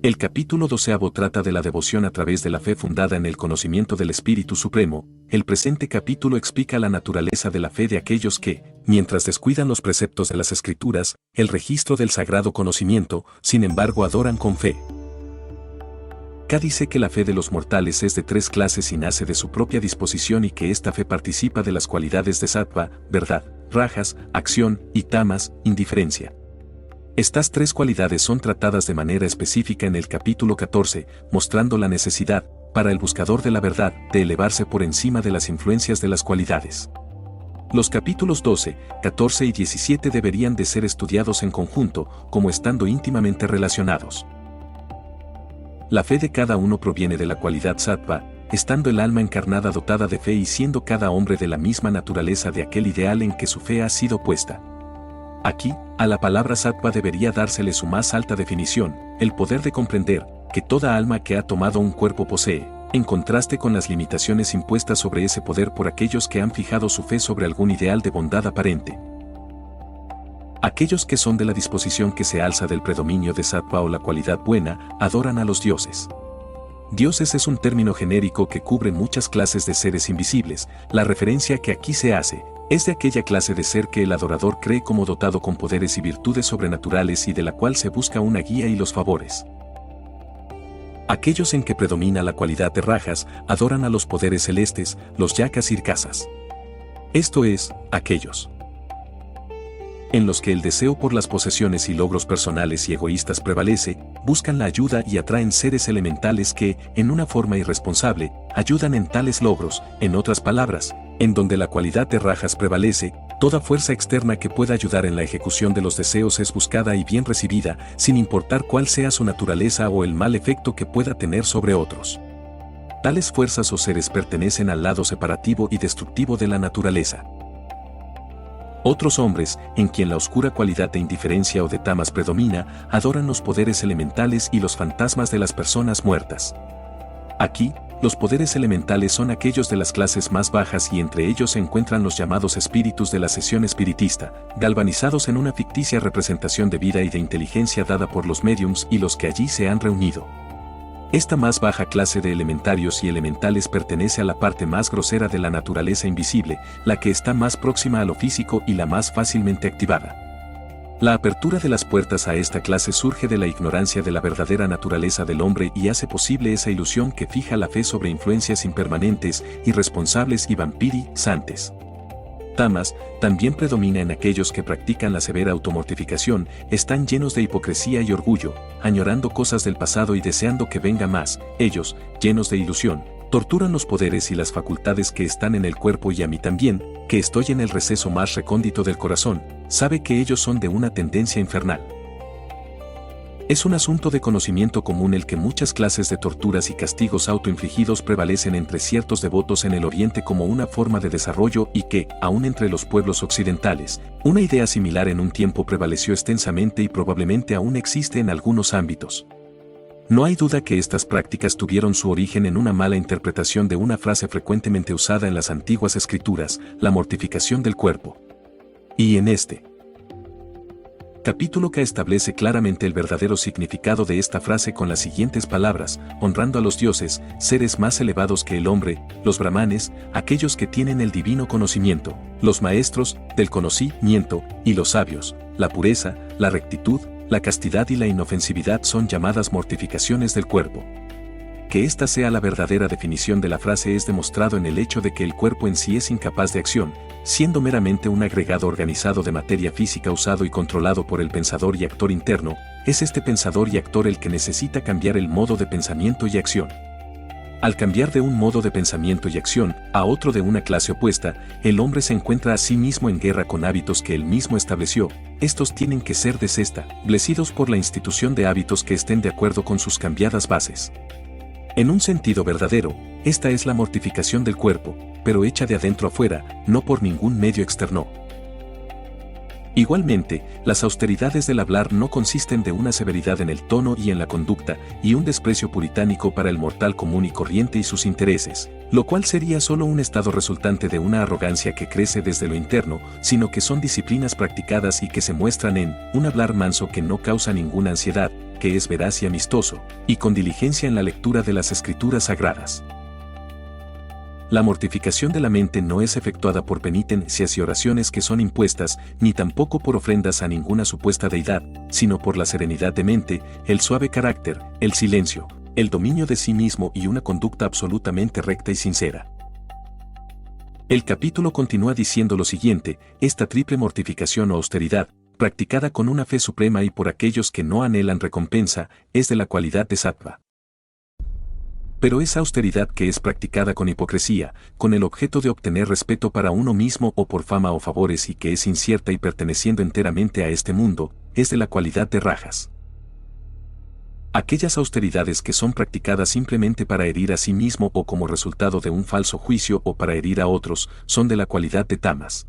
El capítulo 12 trata de la devoción a través de la fe fundada en el conocimiento del Espíritu Supremo. El presente capítulo explica la naturaleza de la fe de aquellos que, mientras descuidan los preceptos de las Escrituras, el registro del sagrado conocimiento, sin embargo adoran con fe. K dice que la fe de los mortales es de tres clases y nace de su propia disposición, y que esta fe participa de las cualidades de sattva, verdad, rajas, acción, y tamas, indiferencia. Estas tres cualidades son tratadas de manera específica en el capítulo 14, mostrando la necesidad, para el buscador de la verdad, de elevarse por encima de las influencias de las cualidades. Los capítulos 12, 14 y 17 deberían de ser estudiados en conjunto, como estando íntimamente relacionados. La fe de cada uno proviene de la cualidad sattva, estando el alma encarnada dotada de fe y siendo cada hombre de la misma naturaleza de aquel ideal en que su fe ha sido puesta. Aquí, a la palabra sattva debería dársele su más alta definición, el poder de comprender que toda alma que ha tomado un cuerpo posee, en contraste con las limitaciones impuestas sobre ese poder por aquellos que han fijado su fe sobre algún ideal de bondad aparente. Aquellos que son de la disposición que se alza del predominio de sattva o la cualidad buena, adoran a los dioses. Dioses es un término genérico que cubre muchas clases de seres invisibles. La referencia que aquí se hace es de aquella clase de ser que el adorador cree como dotado con poderes y virtudes sobrenaturales y de la cual se busca una guía y los favores. Aquellos en que predomina la cualidad de rajas adoran a los poderes celestes, los yakas y rkasas. Esto es, aquellos en los que el deseo por las posesiones y logros personales y egoístas prevalece, buscan la ayuda y atraen seres elementales que, en una forma irresponsable, ayudan en tales logros. En otras palabras, en donde la cualidad de rajas prevalece, toda fuerza externa que pueda ayudar en la ejecución de los deseos es buscada y bien recibida, sin importar cuál sea su naturaleza o el mal efecto que pueda tener sobre otros. Tales fuerzas o seres pertenecen al lado separativo y destructivo de la naturaleza. Otros hombres, en quien la oscura cualidad de indiferencia o de tamas predomina, adoran los poderes elementales y los fantasmas de las personas muertas. Aquí, los poderes elementales son aquellos de las clases más bajas y entre ellos se encuentran los llamados espíritus de la sesión espiritista, galvanizados en una ficticia representación de vida y de inteligencia dada por los médiums y los que allí se han reunido. Esta más baja clase de elementarios y elementales pertenece a la parte más grosera de la naturaleza invisible, la que está más próxima a lo físico y la más fácilmente activada. La apertura de las puertas a esta clase surge de la ignorancia de la verdadera naturaleza del hombre y hace posible esa ilusión que fija la fe sobre influencias impermanentes, irresponsables y vampirizantes. Tamas también predomina en aquellos que practican la severa automortificación, están llenos de hipocresía y orgullo, añorando cosas del pasado y deseando que venga más. Ellos, llenos de ilusión, torturan los poderes y las facultades que están en el cuerpo y a mí también, que estoy en el receso más recóndito del corazón, sabe que ellos son de una tendencia infernal. Es un asunto de conocimiento común el que muchas clases de torturas y castigos autoinfligidos prevalecen entre ciertos devotos en el Oriente como una forma de desarrollo y que, aun entre los pueblos occidentales, una idea similar en un tiempo prevaleció extensamente y probablemente aún existe en algunos ámbitos. No hay duda que estas prácticas tuvieron su origen en una mala interpretación de una frase frecuentemente usada en las antiguas escrituras, la mortificación del cuerpo. Y en este capítulo que establece claramente el verdadero significado de esta frase con las siguientes palabras: honrando a los dioses, seres más elevados que el hombre, los brahmanes, aquellos que tienen el divino conocimiento, los maestros del conocimiento, y los sabios, la pureza, la rectitud, la castidad y la inofensividad son llamadas mortificaciones del cuerpo. Que esta sea la verdadera definición de la frase es demostrado en el hecho de que el cuerpo en sí es incapaz de acción, siendo meramente un agregado organizado de materia física usado y controlado por el pensador y actor interno. Es este pensador y actor el que necesita cambiar el modo de pensamiento y acción. Al cambiar de un modo de pensamiento y acción a otro de una clase opuesta, el hombre se encuentra a sí mismo en guerra con hábitos que él mismo estableció. Estos tienen que ser desestablecidos por la institución de hábitos que estén de acuerdo con sus cambiadas bases. En un sentido verdadero, esta es la mortificación del cuerpo, pero hecha de adentro afuera, no por ningún medio externo. Igualmente, las austeridades del hablar no consisten de una severidad en el tono y en la conducta, y un desprecio puritánico para el mortal común y corriente y sus intereses, lo cual sería solo un estado resultante de una arrogancia que crece desde lo interno, sino que son disciplinas practicadas y que se muestran en un hablar manso que no causa ninguna ansiedad, que es veraz y amistoso, y con diligencia en la lectura de las escrituras sagradas. La mortificación de la mente no es efectuada por penitencias y oraciones que son impuestas, ni tampoco por ofrendas a ninguna supuesta deidad, sino por la serenidad de mente, el suave carácter, el silencio, el dominio de sí mismo y una conducta absolutamente recta y sincera. El capítulo continúa diciendo lo siguiente: esta triple mortificación o austeridad, practicada con una fe suprema y por aquellos que no anhelan recompensa, es de la cualidad de sattva. Pero esa austeridad que es practicada con hipocresía, con el objeto de obtener respeto para uno mismo o por fama o favores y que es incierta y perteneciendo enteramente a este mundo, es de la cualidad de rajas. Aquellas austeridades que son practicadas simplemente para herir a sí mismo o como resultado de un falso juicio o para herir a otros, son de la cualidad de tamas.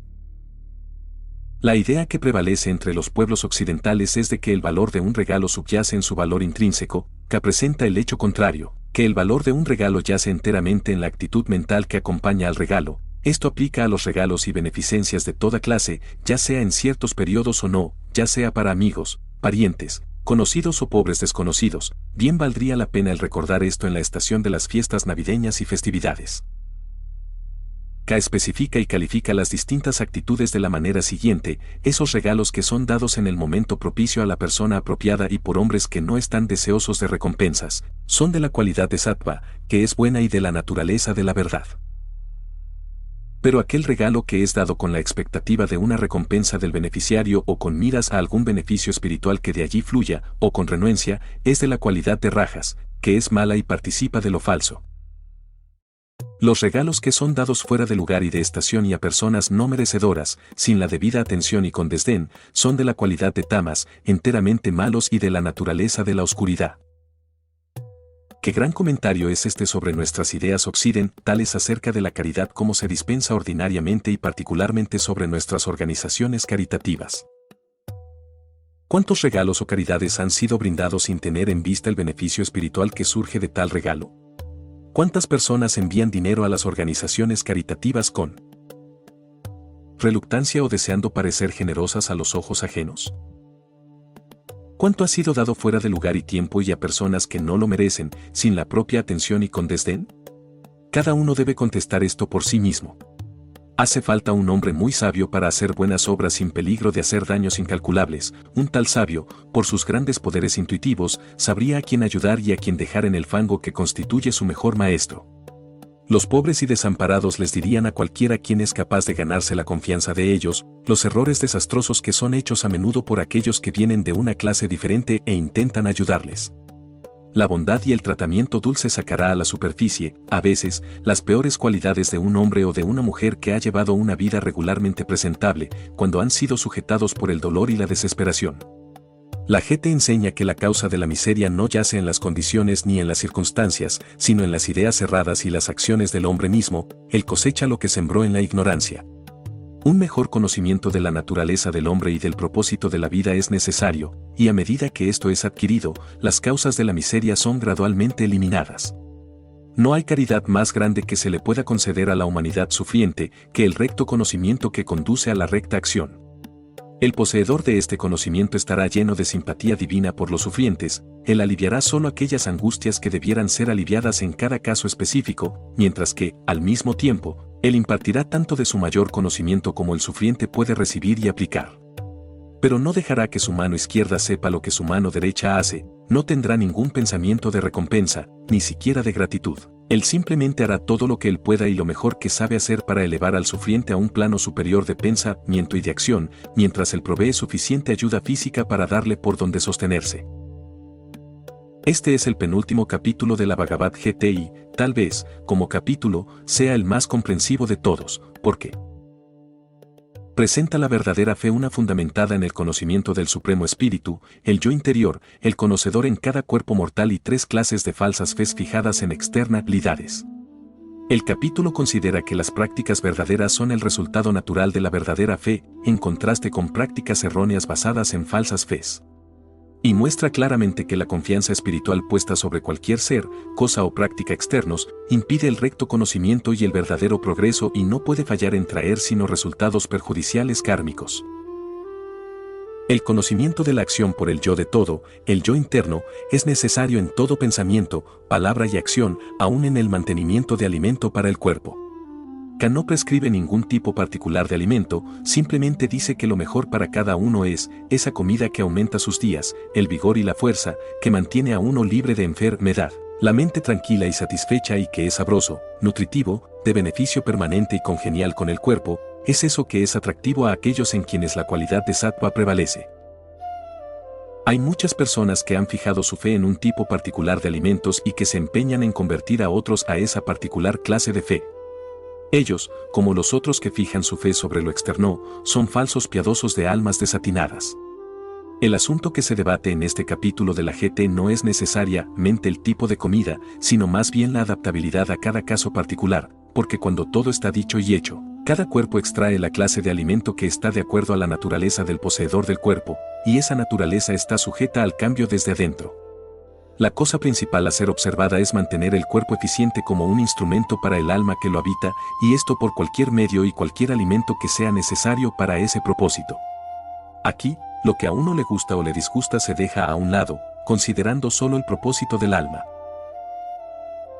La idea que prevalece entre los pueblos occidentales es de que el valor de un regalo subyace en su valor intrínseco, que presenta el hecho contrario, que el valor de un regalo yace enteramente en la actitud mental que acompaña al regalo. Esto aplica a los regalos y beneficencias de toda clase, ya sea en ciertos periodos o no, ya sea para amigos, parientes, conocidos o pobres desconocidos. Bien valdría la pena el recordar esto en la estación de las fiestas navideñas y festividades. K especifica y califica las distintas actitudes de la manera siguiente: esos regalos que son dados en el momento propicio a la persona apropiada y por hombres que no están deseosos de recompensas, son de la cualidad de sattva, que es buena y de la naturaleza de la verdad. Pero aquel regalo que es dado con la expectativa de una recompensa del beneficiario o con miras a algún beneficio espiritual que de allí fluya, o con renuencia, es de la cualidad de rajas, que es mala y participa de lo falso. Los regalos que son dados fuera de lugar y de estación y a personas no merecedoras, sin la debida atención y con desdén, son de la cualidad de tamas, enteramente malos y de la naturaleza de la oscuridad. ¿Qué gran comentario es este sobre nuestras ideas occidentales acerca de la caridad como se dispensa ordinariamente y particularmente sobre nuestras organizaciones caritativas? ¿Cuántos regalos o caridades han sido brindados sin tener en vista el beneficio espiritual que surge de tal regalo? ¿Cuántas personas envían dinero a las organizaciones caritativas con reluctancia o deseando parecer generosas a los ojos ajenos? ¿Cuánto ha sido dado fuera de lugar y tiempo y a personas que no lo merecen, sin la propia atención y con desdén? Cada uno debe contestar esto por sí mismo. Hace falta un hombre muy sabio para hacer buenas obras sin peligro de hacer daños incalculables. Un tal sabio, por sus grandes poderes intuitivos, sabría a quién ayudar y a quién dejar en el fango que constituye su mejor maestro. Los pobres y desamparados les dirían a cualquiera quien es capaz de ganarse la confianza de ellos, los errores desastrosos que son hechos a menudo por aquellos que vienen de una clase diferente e intentan ayudarles. La bondad y el tratamiento dulce sacará a la superficie, a veces, las peores cualidades de un hombre o de una mujer que ha llevado una vida regularmente presentable, cuando han sido sujetados por el dolor y la desesperación. La gente enseña que la causa de la miseria no yace en las condiciones ni en las circunstancias, sino en las ideas erradas y las acciones del hombre mismo. Él cosecha lo que sembró en la ignorancia. Un mejor conocimiento de la naturaleza del hombre y del propósito de la vida es necesario, y a medida que esto es adquirido, las causas de la miseria son gradualmente eliminadas. No hay caridad más grande que se le pueda conceder a la humanidad sufriente que el recto conocimiento que conduce a la recta acción. El poseedor de este conocimiento estará lleno de simpatía divina por los sufrientes, él aliviará solo aquellas angustias que debieran ser aliviadas en cada caso específico, mientras que, al mismo tiempo, él impartirá tanto de su mayor conocimiento como el sufriente puede recibir y aplicar. Pero no dejará que su mano izquierda sepa lo que su mano derecha hace, no tendrá ningún pensamiento de recompensa, ni siquiera de gratitud. Él simplemente hará todo lo que él pueda y lo mejor que sabe hacer para elevar al sufriente a un plano superior de pensamiento y de acción, mientras él provee suficiente ayuda física para darle por donde sostenerse. Este es el penúltimo capítulo de la Bhagavad Gita y, tal vez, como capítulo, sea el más comprensivo de todos, porque presenta la verdadera fe una fundamentada en el conocimiento del Supremo Espíritu, el yo interior, el conocedor en cada cuerpo mortal y tres clases de falsas fes fijadas en externalidades. El capítulo considera que las prácticas verdaderas son el resultado natural de la verdadera fe, en contraste con prácticas erróneas basadas en falsas fes. Y muestra claramente que la confianza espiritual puesta sobre cualquier ser, cosa o práctica externos, impide el recto conocimiento y el verdadero progreso y no puede fallar en traer sino resultados perjudiciales kármicos. El conocimiento de la acción por el yo de todo, el yo interno, es necesario en todo pensamiento, palabra y acción, aun en el mantenimiento de alimento para el cuerpo. No prescribe ningún tipo particular de alimento, simplemente dice que lo mejor para cada uno es esa comida que aumenta sus días, el vigor y la fuerza, que mantiene a uno libre de enfermedad, la mente tranquila y satisfecha y que es sabroso, nutritivo, de beneficio permanente y congenial con el cuerpo, es eso que es atractivo a aquellos en quienes la cualidad de sattva prevalece. Hay muchas personas que han fijado su fe en un tipo particular de alimentos y que se empeñan en convertir a otros a esa particular clase de fe. Ellos, como los otros que fijan su fe sobre lo externo, son falsos piadosos de almas desatinadas. El asunto que se debate en este capítulo de la GT no es necesariamente el tipo de comida, sino más bien la adaptabilidad a cada caso particular, porque cuando todo está dicho y hecho, cada cuerpo extrae la clase de alimento que está de acuerdo a la naturaleza del poseedor del cuerpo, y esa naturaleza está sujeta al cambio desde adentro. La cosa principal a ser observada es mantener el cuerpo eficiente como un instrumento para el alma que lo habita, y esto por cualquier medio y cualquier alimento que sea necesario para ese propósito. Aquí, lo que a uno le gusta o le disgusta se deja a un lado, considerando solo el propósito del alma.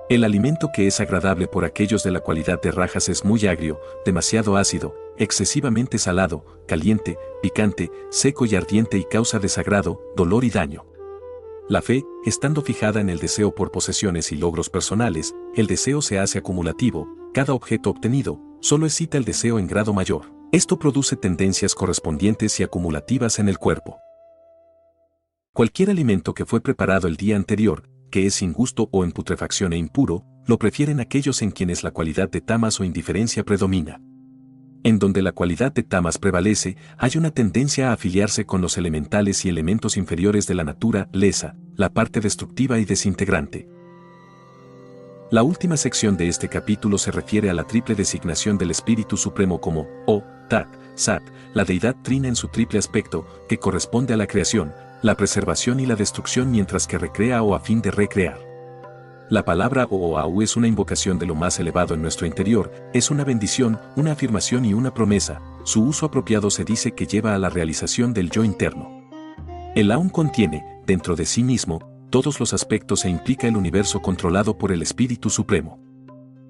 El alimento que es agradable por aquellos de la cualidad de rajas es muy agrio, demasiado ácido, excesivamente salado, caliente, picante, seco y ardiente y causa desagrado, dolor y daño. La fe, estando fijada en el deseo por posesiones y logros personales, el deseo se hace acumulativo, cada objeto obtenido, solo excita el deseo en grado mayor. Esto produce tendencias correspondientes y acumulativas en el cuerpo. Cualquier alimento que fue preparado el día anterior, que es sin gusto o en putrefacción e impuro, lo prefieren aquellos en quienes la cualidad de tamas o indiferencia predomina. En donde la cualidad de tamas prevalece, hay una tendencia a afiliarse con los elementales y elementos inferiores de la naturaleza, la parte destructiva y desintegrante. La última sección de este capítulo se refiere a la triple designación del Espíritu Supremo como O, Tat, Sat, la deidad trina en su triple aspecto, que corresponde a la creación, la preservación y la destrucción mientras que recrea o a fin de recrear. La palabra Oau es una invocación de lo más elevado en nuestro interior, es una bendición, una afirmación y una promesa. Su uso apropiado se dice que lleva a la realización del yo interno. El Aum contiene, dentro de sí mismo, todos los aspectos e implica el universo controlado por el Espíritu Supremo.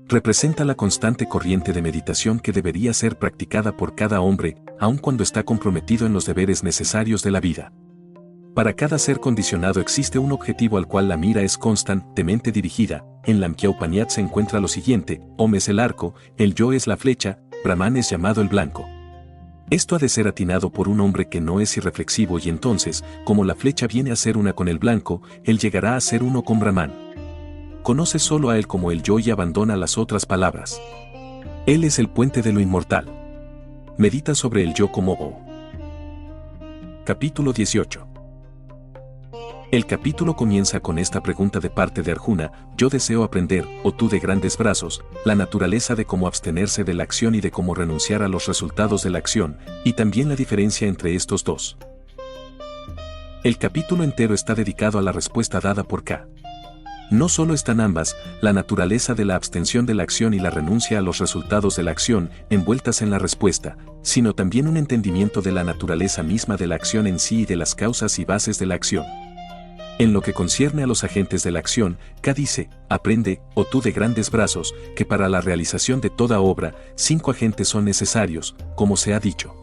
Representa la constante corriente de meditación que debería ser practicada por cada hombre, aun cuando está comprometido en los deberes necesarios de la vida. Para cada ser condicionado existe un objetivo al cual la mira es constantemente dirigida. En la Samkhya Upanishad se encuentra lo siguiente: Om es el arco, el yo es la flecha, Brahman es llamado el blanco. Esto ha de ser atinado por un hombre que no es irreflexivo y entonces, como la flecha viene a ser una con el blanco, él llegará a ser uno con Brahman. Conoce solo a él como el yo y abandona las otras palabras. Él es el puente de lo inmortal. Medita sobre el yo como O. Capítulo 18. El capítulo comienza con esta pregunta de parte de Arjuna: yo deseo aprender, oh tú de grandes brazos, la naturaleza de cómo abstenerse de la acción y de cómo renunciar a los resultados de la acción, y también la diferencia entre estos dos. El capítulo entero está dedicado a la respuesta dada por K. No solo están ambas, la naturaleza de la abstención de la acción y la renuncia a los resultados de la acción, envueltas en la respuesta, sino también un entendimiento de la naturaleza misma de la acción en sí y de las causas y bases de la acción. En lo que concierne a los agentes de la acción, K dice: aprende, oh tú de grandes brazos, que para la realización de toda obra, 5 agentes son necesarios, como se ha dicho.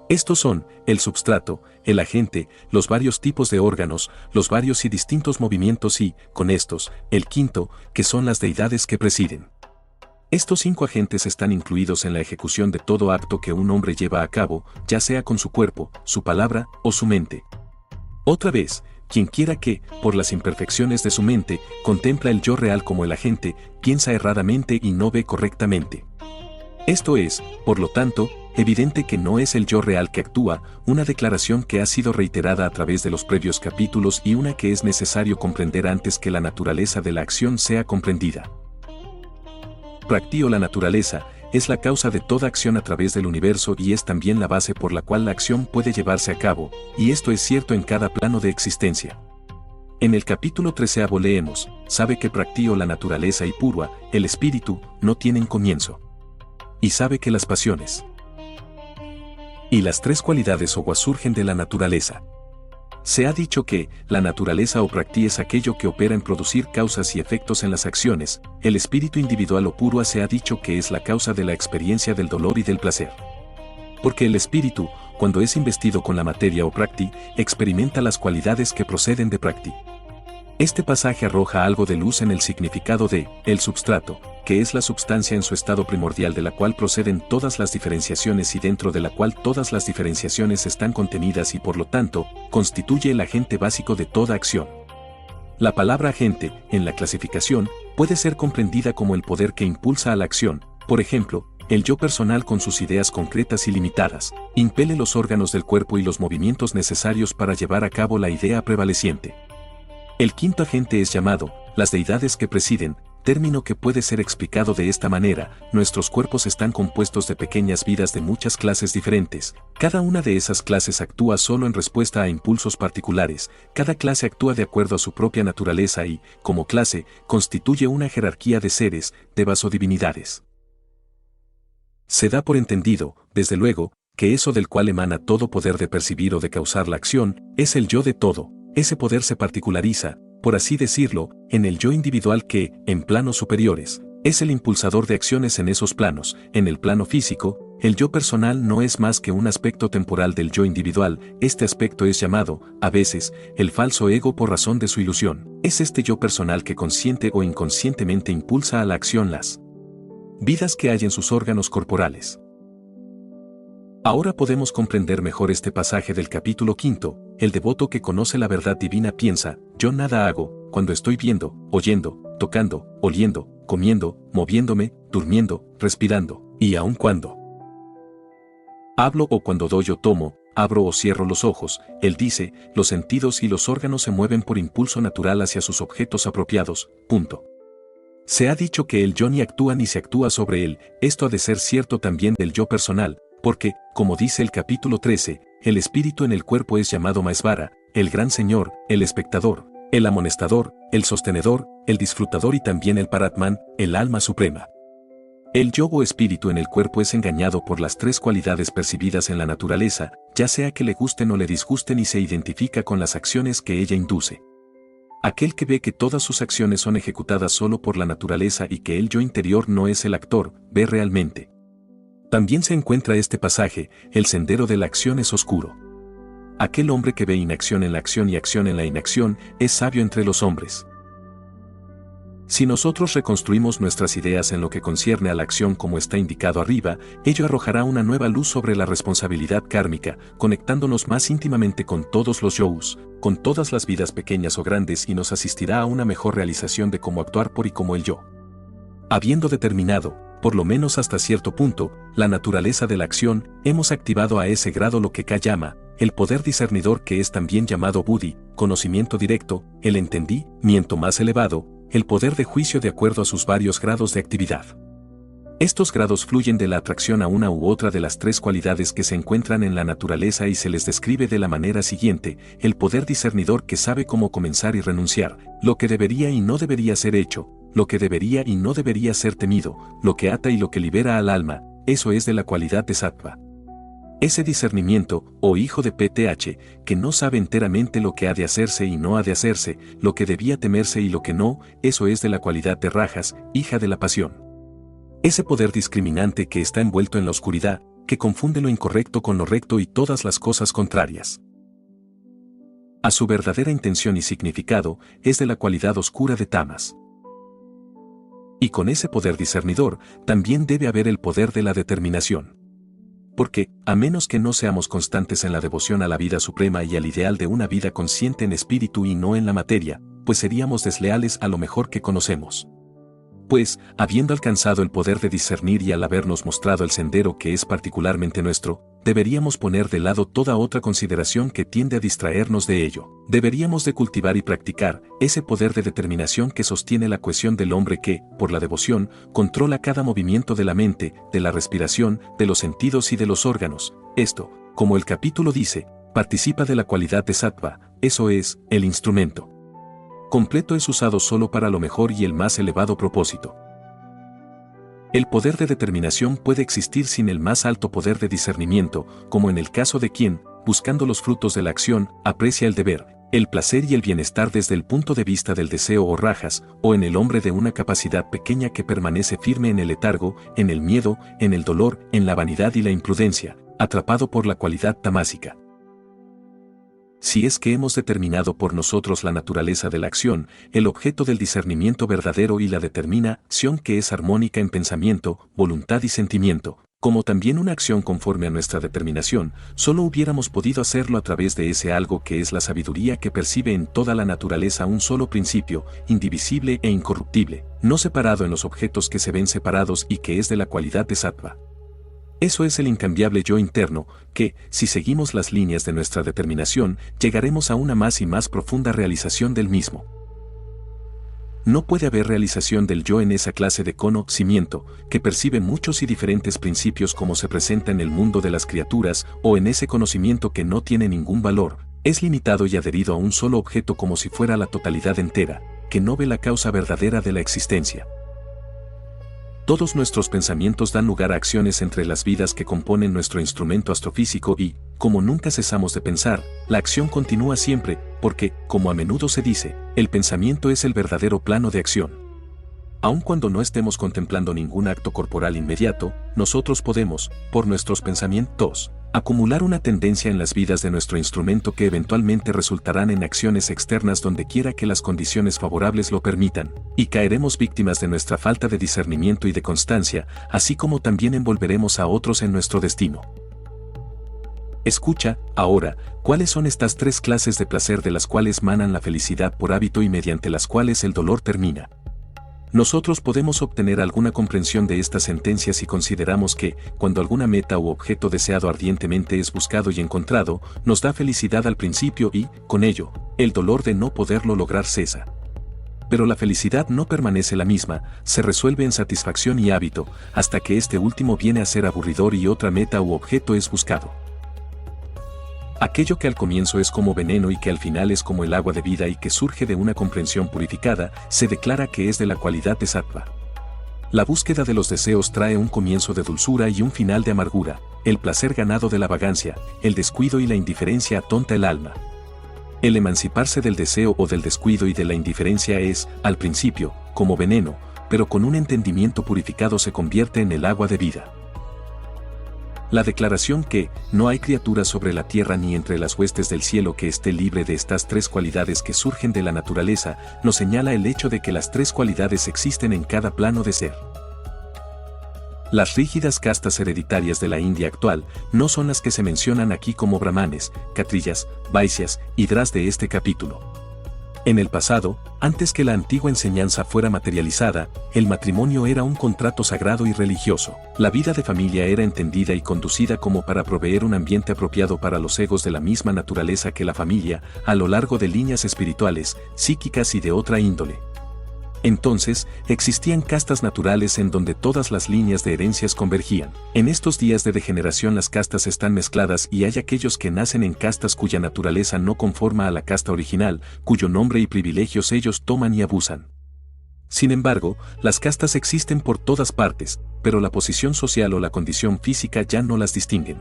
Estos son, el substrato, el agente, los varios tipos de órganos, los varios y distintos movimientos y, con estos, el quinto, que son las deidades que presiden. Estos 5 agentes están incluidos en la ejecución de todo acto que un hombre lleva a cabo, ya sea con su cuerpo, su palabra o su mente. Otra vez, quien quiera que, por las imperfecciones de su mente, contempla el yo real como el agente, piensa erradamente y no ve correctamente. Esto es, por lo tanto, evidente que no es el yo real que actúa, una declaración que ha sido reiterada a través de los previos capítulos y una que es necesario comprender antes que la naturaleza de la acción sea comprendida. Prakti o la naturaleza es la causa de toda acción a través del universo y es también la base por la cual la acción puede llevarse a cabo, y esto es cierto en cada plano de existencia. En el capítulo 13 leemos: sabe que Prakti o la naturaleza y Purva, el espíritu, no tienen comienzo. Y sabe que las pasiones y las 3 cualidades o surgen de la naturaleza. Se ha dicho que, la naturaleza o Prakti es aquello que opera en producir causas y efectos en las acciones, el espíritu individual o Purva se ha dicho que es la causa de la experiencia del dolor y del placer. Porque el espíritu, cuando es investido con la materia o Prakti, experimenta las cualidades que proceden de Prakti. Este pasaje arroja algo de luz en el significado de, el substrato, que es la substancia en su estado primordial de la cual proceden todas las diferenciaciones y dentro de la cual todas las diferenciaciones están contenidas y por lo tanto, constituye el agente básico de toda acción. La palabra agente, en la clasificación, puede ser comprendida como el poder que impulsa a la acción, por ejemplo, el yo personal con sus ideas concretas y limitadas, impele los órganos del cuerpo y los movimientos necesarios para llevar a cabo la idea prevaleciente. El quinto agente es llamado, las deidades que presiden, término que puede ser explicado de esta manera: nuestros cuerpos están compuestos de pequeñas vidas de muchas clases diferentes, cada una de esas clases actúa solo en respuesta a impulsos particulares, cada clase actúa de acuerdo a su propia naturaleza y, como clase, constituye una jerarquía de seres, de vasodivinidades. Se da por entendido, desde luego, que eso del cual emana todo poder de percibir o de causar la acción, es el yo de todo. Ese poder se particulariza, por así decirlo, en el yo individual que, en planos superiores, es el impulsador de acciones en esos planos. En el plano físico, el yo personal no es más que un aspecto temporal del yo individual. Este aspecto es llamado, a veces, el falso ego por razón de su ilusión. Es este yo personal que consciente o inconscientemente impulsa a la acción las vidas que hay en sus órganos corporales. Ahora podemos comprender mejor este pasaje del capítulo 5. El devoto que conoce la verdad divina piensa: yo nada hago, cuando estoy viendo, oyendo, tocando, oliendo, comiendo, moviéndome, durmiendo, respirando, y aun cuando hablo o cuando doy o tomo, abro o cierro los ojos. Él dice: los sentidos y los órganos se mueven por impulso natural hacia sus objetos apropiados. Punto. Se ha dicho que el yo ni actúa ni se actúa sobre él, esto ha de ser cierto también del yo personal, porque, como dice el capítulo 13, el espíritu en el cuerpo es llamado Maesvara, el gran señor, el espectador, el amonestador, el sostenedor, el disfrutador y también el Paratman, el alma suprema. El yo o espíritu en el cuerpo es engañado por las tres cualidades percibidas en la naturaleza, ya sea que le gusten o le disgusten y se identifica con las acciones que ella induce. Aquel que ve que todas sus acciones son ejecutadas solo por la naturaleza y que el yo interior no es el actor, ve realmente. También se encuentra este pasaje, el sendero de la acción es oscuro. Aquel hombre que ve inacción en la acción y acción en la inacción, es sabio entre los hombres. Si nosotros reconstruimos nuestras ideas en lo que concierne a la acción como está indicado arriba, ello arrojará una nueva luz sobre la responsabilidad kármica, conectándonos más íntimamente con todos los yous, con todas las vidas pequeñas o grandes y nos asistirá a una mejor realización de cómo actuar por y como el yo. Habiendo determinado, por lo menos hasta cierto punto, la naturaleza de la acción, hemos activado a ese grado lo que K llama, el poder discernidor que es también llamado Buddhi, conocimiento directo, el entendimiento más elevado, el poder de juicio de acuerdo a sus varios grados de actividad. Estos grados fluyen de la atracción a una u otra de las tres cualidades que se encuentran en la naturaleza y se les describe de la manera siguiente, el poder discernidor que sabe cómo comenzar y renunciar, lo que debería y no debería ser hecho, lo que debería y no debería ser temido, lo que ata y lo que libera al alma, eso es de la cualidad de Sattva. Ese discernimiento, o hijo de PTH, que no sabe enteramente lo que ha de hacerse y no ha de hacerse, lo que debía temerse y lo que no, eso es de la cualidad de Rajas, hija de la pasión. Ese poder discriminante que está envuelto en la oscuridad, que confunde lo incorrecto con lo recto y todas las cosas contrarias. A su verdadera intención y significado, es de la cualidad oscura de Tamas. Y con ese poder discernidor, también debe haber el poder de la determinación. Porque, a menos que no seamos constantes en la devoción a la vida suprema y al ideal de una vida consciente en espíritu y no en la materia, pues seríamos desleales a lo mejor que conocemos. Pues, habiendo alcanzado el poder de discernir y al habernos mostrado el sendero que es particularmente nuestro, deberíamos poner de lado toda otra consideración que tiende a distraernos de ello. Deberíamos de cultivar y practicar ese poder de determinación que sostiene la cohesión del hombre que, por la devoción, controla cada movimiento de la mente, de la respiración, de los sentidos y de los órganos. Esto, como el capítulo dice, participa de la cualidad de Sattva, eso es, el instrumento completo es usado solo para lo mejor y el más elevado propósito. El poder de determinación puede existir sin el más alto poder de discernimiento, como en el caso de quien, buscando los frutos de la acción, aprecia el deber, el placer y el bienestar desde el punto de vista del deseo o rajas, o en el hombre de una capacidad pequeña que permanece firme en el letargo, en el miedo, en el dolor, en la vanidad y la imprudencia, atrapado por la cualidad tamásica. Si es que hemos determinado por nosotros la naturaleza de la acción, el objeto del discernimiento verdadero y la determinación que es armónica en pensamiento, voluntad y sentimiento, como también una acción conforme a nuestra determinación, solo hubiéramos podido hacerlo a través de ese algo que es la sabiduría que percibe en toda la naturaleza un solo principio, indivisible e incorruptible, no separado en los objetos que se ven separados y que es de la cualidad de Sattva. Eso es el incambiable yo interno, que, si seguimos las líneas de nuestra determinación, llegaremos a una más y más profunda realización del mismo. No puede haber realización del yo en esa clase de conocimiento, que percibe muchos y diferentes principios como se presenta en el mundo de las criaturas, o en ese conocimiento que no tiene ningún valor, es limitado y adherido a un solo objeto como si fuera la totalidad entera, que no ve la causa verdadera de la existencia. Todos nuestros pensamientos dan lugar a acciones entre las vidas que componen nuestro instrumento astrofísico y, como nunca cesamos de pensar, la acción continúa siempre, porque, como a menudo se dice, el pensamiento es el verdadero plano de acción. Aun cuando no estemos contemplando ningún acto corporal inmediato, nosotros podemos, por nuestros pensamientos, acumular una tendencia en las vidas de nuestro instrumento que eventualmente resultarán en acciones externas donde quiera que las condiciones favorables lo permitan, y caeremos víctimas de nuestra falta de discernimiento y de constancia, así como también envolveremos a otros en nuestro destino. Escucha, ahora, cuáles son estas tres clases de placer de las cuales manan la felicidad por hábito y mediante las cuales el dolor termina. Nosotros podemos obtener alguna comprensión de estas sentencias si consideramos que, cuando alguna meta u objeto deseado ardientemente es buscado y encontrado, nos da felicidad al principio y, con ello, el dolor de no poderlo lograr cesa. Pero la felicidad no permanece la misma, se resuelve en satisfacción y hábito, hasta que este último viene a ser aburridor y otra meta u objeto es buscado. Aquello que al comienzo es como veneno y que al final es como el agua de vida y que surge de una comprensión purificada, se declara que es de la cualidad de sattva. La búsqueda de los deseos trae un comienzo de dulzura y un final de amargura, el placer ganado de la vagancia, el descuido y la indiferencia atonta el alma. El emanciparse del deseo o del descuido y de la indiferencia es, al principio, como veneno, pero con un entendimiento purificado se convierte en el agua de vida. La declaración que no hay criatura sobre la tierra ni entre las huestes del cielo que esté libre de estas tres cualidades que surgen de la naturaleza, nos señala el hecho de que las tres cualidades existen en cada plano de ser. Las rígidas castas hereditarias de la India actual no son las que se mencionan aquí como brahmanes, khatriyas, vaisyas y dras de este capítulo. En el pasado, antes que la antigua enseñanza fuera materializada, el matrimonio era un contrato sagrado y religioso. La vida de familia era entendida y conducida como para proveer un ambiente apropiado para los egos de la misma naturaleza que la familia, a lo largo de líneas espirituales, psíquicas y de otra índole. Entonces, existían castas naturales en donde todas las líneas de herencias convergían. En estos días de degeneración las castas están mezcladas y hay aquellos que nacen en castas cuya naturaleza no conforma a la casta original, cuyo nombre y privilegios ellos toman y abusan. Sin embargo, las castas existen por todas partes, pero la posición social o la condición física ya no las distinguen.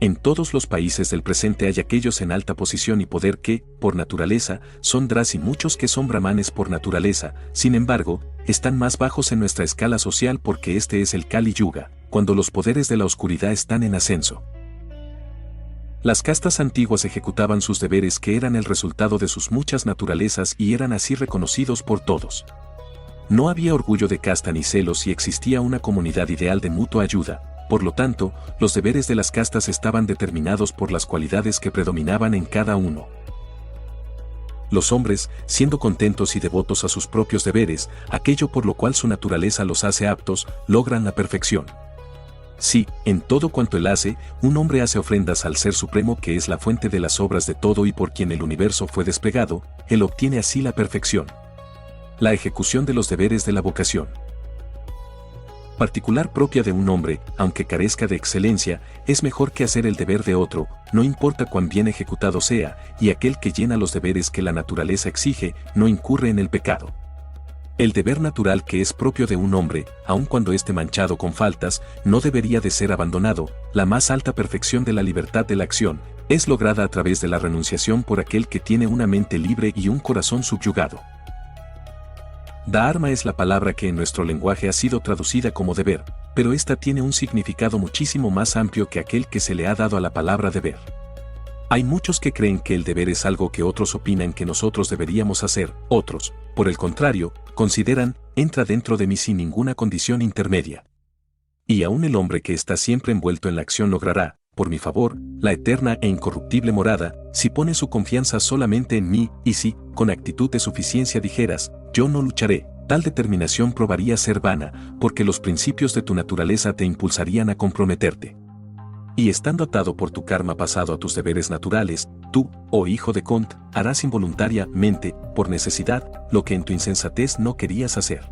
En todos los países del presente hay aquellos en alta posición y poder que, por naturaleza, son dras y muchos que son brahmanes por naturaleza, sin embargo, están más bajos en nuestra escala social porque este es el Kali Yuga, cuando los poderes de la oscuridad están en ascenso. Las castas antiguas ejecutaban sus deberes que eran el resultado de sus muchas naturalezas y eran así reconocidos por todos. No había orgullo de casta ni celos y existía una comunidad ideal de mutua ayuda. Por lo tanto, los deberes de las castas estaban determinados por las cualidades que predominaban en cada uno. Los hombres, siendo contentos y devotos a sus propios deberes, aquello por lo cual su naturaleza los hace aptos, logran la perfección. Si, en todo cuanto él hace, un hombre hace ofrendas al Ser Supremo que es la fuente de las obras de todo y por quien el universo fue desplegado, él obtiene así la perfección. La ejecución de los deberes de la vocación particular propia de un hombre, aunque carezca de excelencia, es mejor que hacer el deber de otro, no importa cuán bien ejecutado sea, y aquel que llena los deberes que la naturaleza exige, no incurre en el pecado. El deber natural que es propio de un hombre, aun cuando esté manchado con faltas, no debería de ser abandonado. La más alta perfección de la libertad de la acción, es lograda a través de la renunciación por aquel que tiene una mente libre y un corazón subyugado. Dharma es la palabra que en nuestro lenguaje ha sido traducida como deber, pero esta tiene un significado muchísimo más amplio que aquel que se le ha dado a la palabra deber. Hay muchos que creen que el deber es algo que otros opinan que nosotros deberíamos hacer, otros, por el contrario, consideran, entra dentro de mí sin ninguna condición intermedia. Y aún el hombre que está siempre envuelto en la acción logrará, por mi favor, la eterna e incorruptible morada, si pone su confianza solamente en mí, y si, con actitud de suficiencia dijeras, yo no lucharé, tal determinación probaría ser vana, porque los principios de tu naturaleza te impulsarían a comprometerte. Y estando atado por tu karma pasado a tus deberes naturales, tú, oh hijo de Kont, harás involuntariamente, por necesidad, lo que en tu insensatez no querías hacer.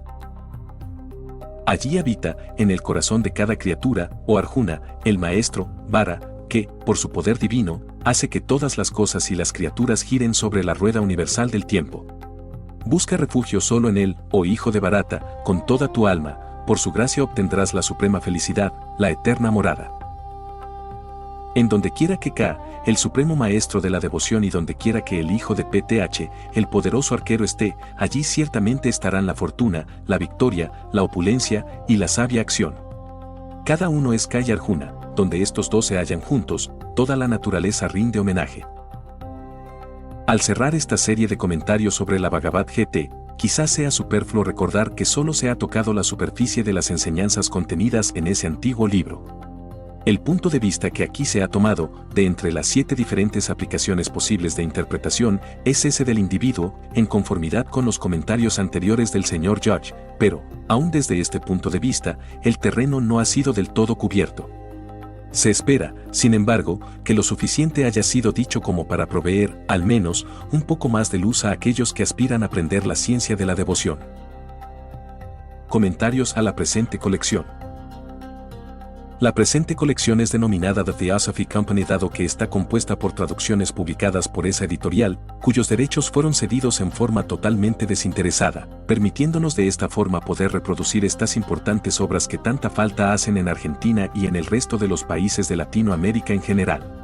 Allí habita, en el corazón de cada criatura, o Arjuna, el maestro, Vara, que, por su poder divino, hace que todas las cosas y las criaturas giren sobre la rueda universal del tiempo. Busca refugio solo en él, oh hijo de Bharata, con toda tu alma, por su gracia obtendrás la suprema felicidad, la eterna morada. En donde quiera que K, el supremo maestro de la devoción y donde quiera que el hijo de PTH, el poderoso arquero esté, allí ciertamente estarán la fortuna, la victoria, la opulencia y la sabia acción. Cada uno es K y Arjuna, donde estos dos se hallan juntos, toda la naturaleza rinde homenaje. Al cerrar esta serie de comentarios sobre la Bhagavad Gita, quizás sea superfluo recordar que solo se ha tocado la superficie de las enseñanzas contenidas en ese antiguo libro. El punto de vista que aquí se ha tomado, de entre las 7 diferentes aplicaciones posibles de interpretación, es ese del individuo, en conformidad con los comentarios anteriores del señor Judge, pero, aún desde este punto de vista, el terreno no ha sido del todo cubierto. Se espera, sin embargo, que lo suficiente haya sido dicho como para proveer, al menos, un poco más de luz a aquellos que aspiran a aprender la ciencia de la devoción. Comentarios a la presente colección. La presente colección es denominada The Theosophy Company dado que está compuesta por traducciones publicadas por esa editorial, cuyos derechos fueron cedidos en forma totalmente desinteresada, permitiéndonos de esta forma poder reproducir estas importantes obras que tanta falta hacen en Argentina y en el resto de los países de Latinoamérica en general.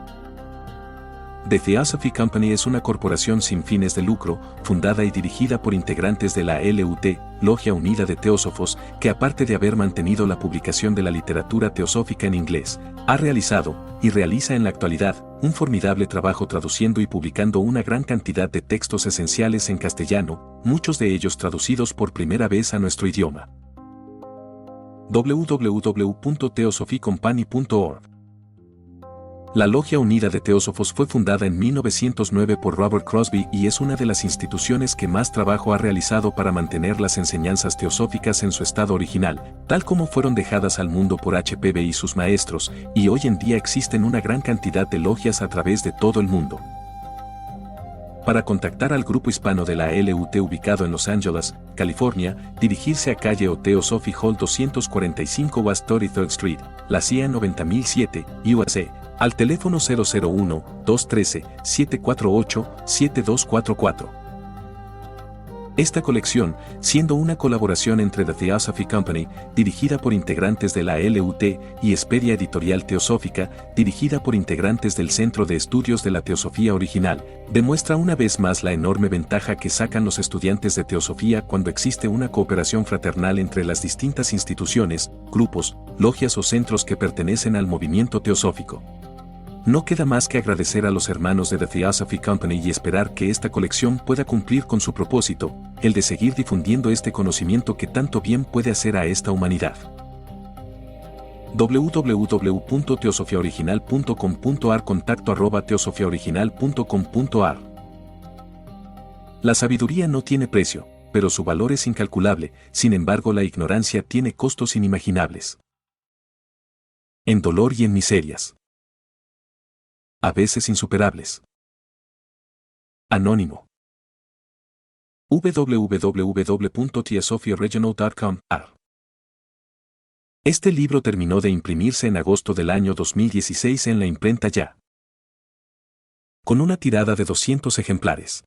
The Theosophy Company es una corporación sin fines de lucro, fundada y dirigida por integrantes de la LUT, Logia Unida de Teósofos, que aparte de haber mantenido la publicación de la literatura teosófica en inglés, ha realizado, y realiza en la actualidad, un formidable trabajo traduciendo y publicando una gran cantidad de textos esenciales en castellano, muchos de ellos traducidos por primera vez a nuestro idioma. www.theosophycompany.org. La Logia Unida de Teósofos fue fundada en 1909 por Robert Crosby y es una de las instituciones que más trabajo ha realizado para mantener las enseñanzas teosóficas en su estado original, tal como fueron dejadas al mundo por HPB y sus maestros, y hoy en día existen una gran cantidad de logias a través de todo el mundo. Para contactar al grupo hispano de la LUT ubicado en Los Ángeles, California, dirigirse a calle Theosophy Hall 245 West 33rd Street, La CIA 90007, USA, al teléfono 001-213-748-7244. Esta colección, siendo una colaboración entre The Theosophy Company, dirigida por integrantes de la LUT, y Hesperia Editorial Teosófica, dirigida por integrantes del Centro de Estudios de la Teosofía Original, demuestra una vez más la enorme ventaja que sacan los estudiantes de teosofía cuando existe una cooperación fraternal entre las distintas instituciones, grupos, logias o centros que pertenecen al movimiento teosófico. No queda más que agradecer a los hermanos de The Theosophy Company y esperar que esta colección pueda cumplir con su propósito, el de seguir difundiendo este conocimiento que tanto bien puede hacer a esta humanidad. www.teosofiaoriginal.com.ar contacto@teosofiaoriginal.com.ar. La sabiduría no tiene precio, pero su valor es incalculable, sin embargo la ignorancia tiene costos inimaginables. En dolor y en miserias. A veces insuperables. Anónimo. www.theosophyoriginal.com.ar. Este libro terminó de imprimirse en agosto del año 2016 en la imprenta Ya. Con una tirada de 200 ejemplares.